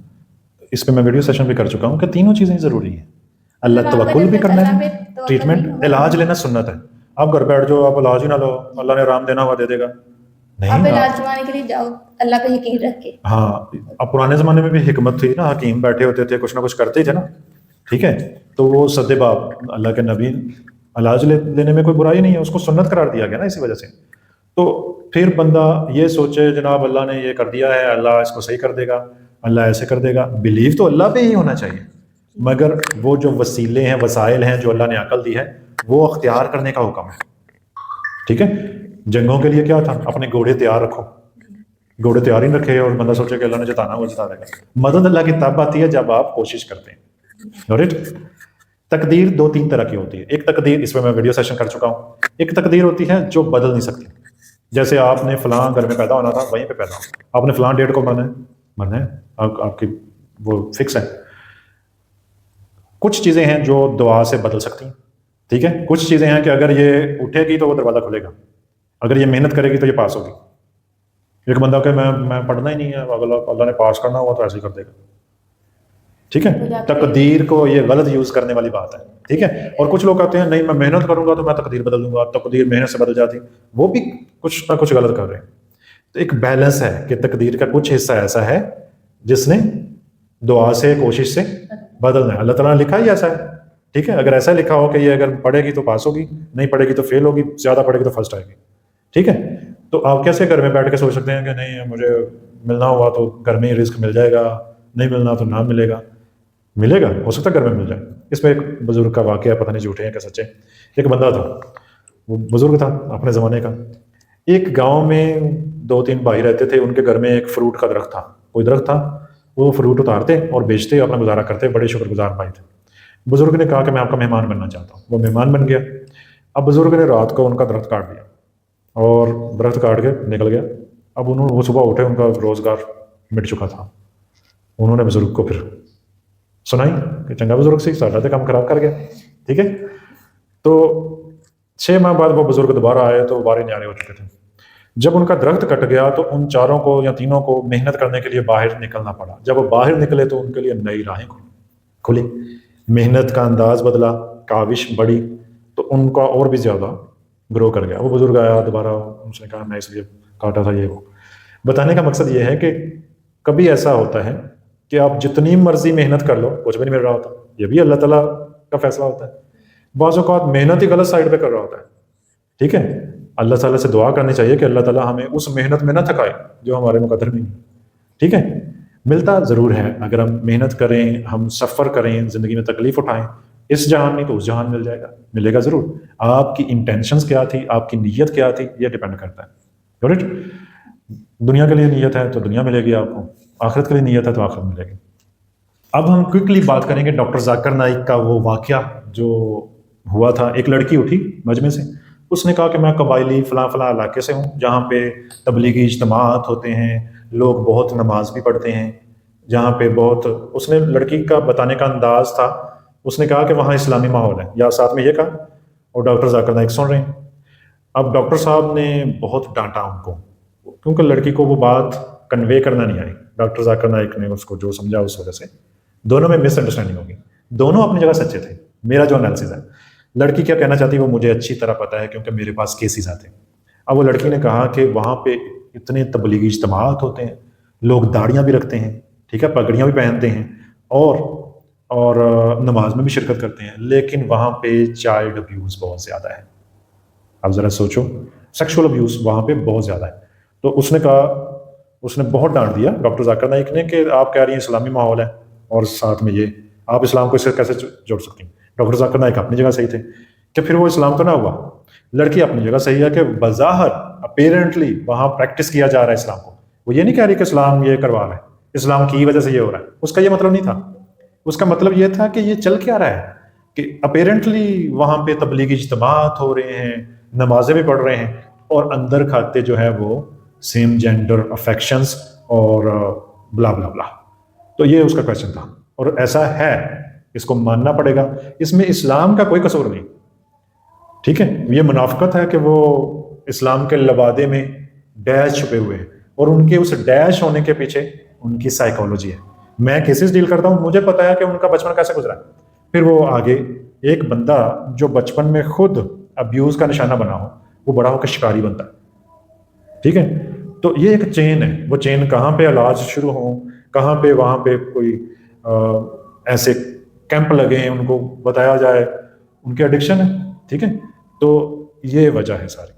इस पे मैं वीडियो सेशन भी कर चुका हूँ कि तीनों चीज़ें ज़रूरी हैं। अल्लाह तवक्कुल भी करना है, ट्रीटमेंट इलाज लेना सुन्नत है। आप घर बैठ जाओ, आप इलाज ही ना लो, अल्लाह ने आराम देना हुआ दे देगा आप नहीं। इलाज करवाने के लिए जाओ अल्लाह पे यकीन रख के। हाँ, अब पुराने ज़माने में भी हिकमत थी ना, हकीम बैठे होते थे, कुछ ना कुछ करते ही थे ना। ठीक है, तो वो सद्देबाब अल्लाह के नबी इलाज लेने में कोई बुराई नहीं है, उसको सुन्नत करार दिया गया ना इसी वजह से। तो फिर बंदा ये सोचे जनाब अल्लाह ने ये कर दिया है, अल्लाह इसको सही कर देगा, अल्लाह ऐसे कर देगा। बिलीव तो अल्लाह पे ही होना चाहिए, मगर वो जो वसीले हैं, वसाइल हैं जो अल्लाह ने अकल दी है, वो अख्तियार करने का हुक्म है। ठीक है, जंगों के लिए क्या था, अपने घोड़े तैयार रखो, घोड़े तैयार ही रखे और बंदा सोचे कि अल्लाह ने जिताना वो जिता देगा। मदद अल्लाह की तब आती है जब आप कोशिश करते हैं। राइट। तकदीर दो तीन तरह की होती है। एक तकदीर, इसमें मैं वीडियो सेशन कर चुका हूँ, एक तकदीर होती है जो बदल नहीं सकती। जैसे आपने फलां घर में पैदा होना था, वहीं पे पैदा हो, आपने फलां डेट को मरना है, आपकी वो फिक्स है। कुछ चीज़ें हैं जो दुआ से बदल सकती हैं। ठीक है, कुछ चीज़ें हैं कि अगर ये उठेगी तो वो दरवाज़ा खुलेगा, अगर ये मेहनत करेगी तो ये पास होगी। एक बंदा कहे मैं पढ़ना ही नहीं है, अल्लाह ने पास करना हुआ तो ऐसे ही कर देगा। ठीक है, तकदीर को ये गलत यूज़ करने वाली बात है। ठीक है, और कुछ लोग कहते हैं नहीं मैं मेहनत करूंगा तो मैं तकदीर बदल दूंगा, तकदीर मेहनत से बदल जाती, वो भी कुछ ना कुछ गलत कर रहे हैं। तो एक बैलेंस है कि तकदीर का कुछ हिस्सा ऐसा है जिसने दुआ से, कोशिश से बदलना है। अल्लाह ताला ने लिखा ही ऐसा है। ठीक है, अगर ऐसा लिखा हो कि ये अगर पढ़ेगी तो पास होगी, नहीं पढ़ेगी तो फेल होगी, ज़्यादा पढ़ेगी तो फर्स्ट आएगी। ठीक है, तो आप कैसे घर में बैठ के सोच सकते हैं कि नहीं मुझे मिलना हुआ तो घर में ही रिस्क मिल जाएगा, नहीं मिलना तो ना मिलेगा। मिलेगा, हो सकता है घर में मिल जाए। इसमें एक बुजुर्ग का वाकया, पता नहीं झूठे हैं क्या सच्चे। एक बंदा था, वो बुजुर्ग था अपने ज़माने का। एक गांव में 2-3 भाई रहते थे, उनके घर में एक फ्रूट का दरख्त था, कोई दरख्त था, वो फ्रूट उतारते और बेचते, अपना गुजारा करते, बड़े शुक्रगुजार भाई थे। बुजुर्ग ने कहा कि मैं आपका मेहमान बनना चाहता हूँ। वो मेहमान बन गया। अब बुजुर्ग ने रात को उनका दरख्त काट दिया और दरख्त काट के निकल गया। अब उन्होंने, वो सुबह उठे, उनका रोज़गार मिट चुका था। उन्होंने बुजुर्ग को फिर सुनाई कि चंगा बुजुर्ग से साढ़ा तो काम खराब कर गया। ठीक है, तो 6 माह बाद वो बुजुर्ग दोबारा आए तो बारे न्यारे हो चुके थे। जब उनका दरख्त कट गया तो उन चारों को या तीनों को मेहनत करने के लिए बाहर निकलना पड़ा। जब वो बाहर निकले तो उनके लिए नई राहें खुली, मेहनत का अंदाज बदला, काविश बढ़ी, तो उनका और भी ज़्यादा ग्रो कर गया। वो बुजुर्ग आया दोबारा, उसने कहा मैं इसलिए काटा था ये वो। बताने का मकसद ये है कि कभी ऐसा होता है कि आप जितनी मर्जी मेहनत कर लो, कुछ भी नहीं मिल रहा होता। ये भी अल्लाह ताला का फैसला होता है। बाज़ औक़ात मेहनत ही गलत साइड पे कर रहा होता है। ठीक है, अल्लाह ताला से दुआ करनी चाहिए कि अल्लाह ताला हमें उस मेहनत में न थकाए जो हमारे मुकद्दर में नहीं। ठीक है, मिलता ज़रूर है अगर हम मेहनत करें, हम सफ़र करें, ज़िंदगी में तकलीफ़ उठाएं, इस जहान में तो उस जहान मिल जाएगा, मिलेगा ज़रूर। आपकी इंटेंशंस क्या थी, आपकी नीयत क्या थी, ये डिपेंड करता है। राइट, दुनिया के लिए नीयत है तो दुनिया मिलेगी आपको, आखिरत के लिए नीयत है तो आखिरत मिलेगी। अब हम क्विकली बात करेंगे डॉक्टर जाकिर नाइक का वो वाकया जो हुआ था। एक लड़की उठी मजमे से, उसने कहा कि मैं कबायली फ़लाँ इलाके से हूँ जहाँ पे तबलीगी इज्तिमात होते हैं, लोग बहुत नमाज भी पढ़ते हैं, जहाँ पे बहुत, उसने लड़की का बताने का अंदाज था, उसने कहा कि वहाँ इस्लामी माहौल है, या साथ में ये कहा, और डॉक्टर जाकिर नाइक सुन रहे हैं। अब डॉक्टर साहब ने बहुत डांटा उनको, क्योंकि लड़की को वो बात कन्वे करना नहीं आई। डॉक्टर जाकिर नाइक ने उसको जो समझा उस वजह से दोनों में मिसअंडरस्टैंडिंग होगी। दोनों अपनी जगह सच्चे थे। मेरा जो एनालिसिस है, लड़की क्या कहना चाहती है वो मुझे अच्छी तरह पता है क्योंकि मेरे पास केसेस आते हैं। अब वो लड़की ने कहा कि वहाँ पे इतने तबलीगी इज्तिमात होते हैं, लोग दाढ़ियाँ भी रखते हैं, ठीक है, पगड़ियाँ भी पहनते हैं, और नमाज में भी शिरकत करते हैं, लेकिन वहाँ पे चाइल्ड अब्यूज़ बहुत ज़्यादा है। आप ज़रा सोचो, सेक्सुअल अब्यूज़ वहाँ पे बहुत ज़्यादा है। तो उसने कहा, उसने बहुत डांट दिया डॉक्टर जाकिर नाइक ने कि आप कह रही हैं इस्लामी माहौल है और साथ में ये आप इस्लाम को इससे कैसे जोड़ सकती हैं। डॉक्टर जाकिर नाइक अपनी जगह सही थे कि फिर वो इस्लाम तो ना हुआ, लड़की अपनी जगह सही है कि बज़ाहिर अपेरेंटली वहाँ प्रैक्टिस किया जा रहा है इस्लाम को। वो ये नहीं कह रही कि इस्लाम ये करवा रहा है, इस्लाम की वजह से ये हो रहा है, उसका ये मतलब नहीं था। उसका मतलब ये था कि ये चल क्या रहा है कि अपेरेंटली वहाँ पे तबलीगी इज्तिमात हो रहे हैं, नमाजें भी पढ़ रहे हैं, और अंदर खाते जो है वो सेम जेंडर अफेक्शंस और ब्ला ब्ला ब्ला। तो ये उसका क्वेश्चन था, और ऐसा है, इसको मानना पड़ेगा, इसमें इस्लाम का कोई कसूर नहीं, ठीक है। ये मुनाफिकत है कि वो इस्लाम के लबादे में डैश छुपे हुए हैं, और उनके उस डैश होने के पीछे उनकी साइकोलॉजी है। मैं केसेस डील करता हूँ, मुझे पता है कि उनका बचपन कैसे गुजरा है। फिर वो आगे एक बंदा जो बचपन में खुद अब्यूज़ का निशाना बना हो, वो बड़ा होकर शिकारी बनता है, ठीक है। तो ये एक चेन है, वो चेन कहाँ पे इलाज शुरू हो, कहाँ पे वहाँ पे कोई ऐसे कैंप लगे हैं, उनको बताया जाए, उनके एडिक्शन है, ठीक है। तो ये वजह है सारी।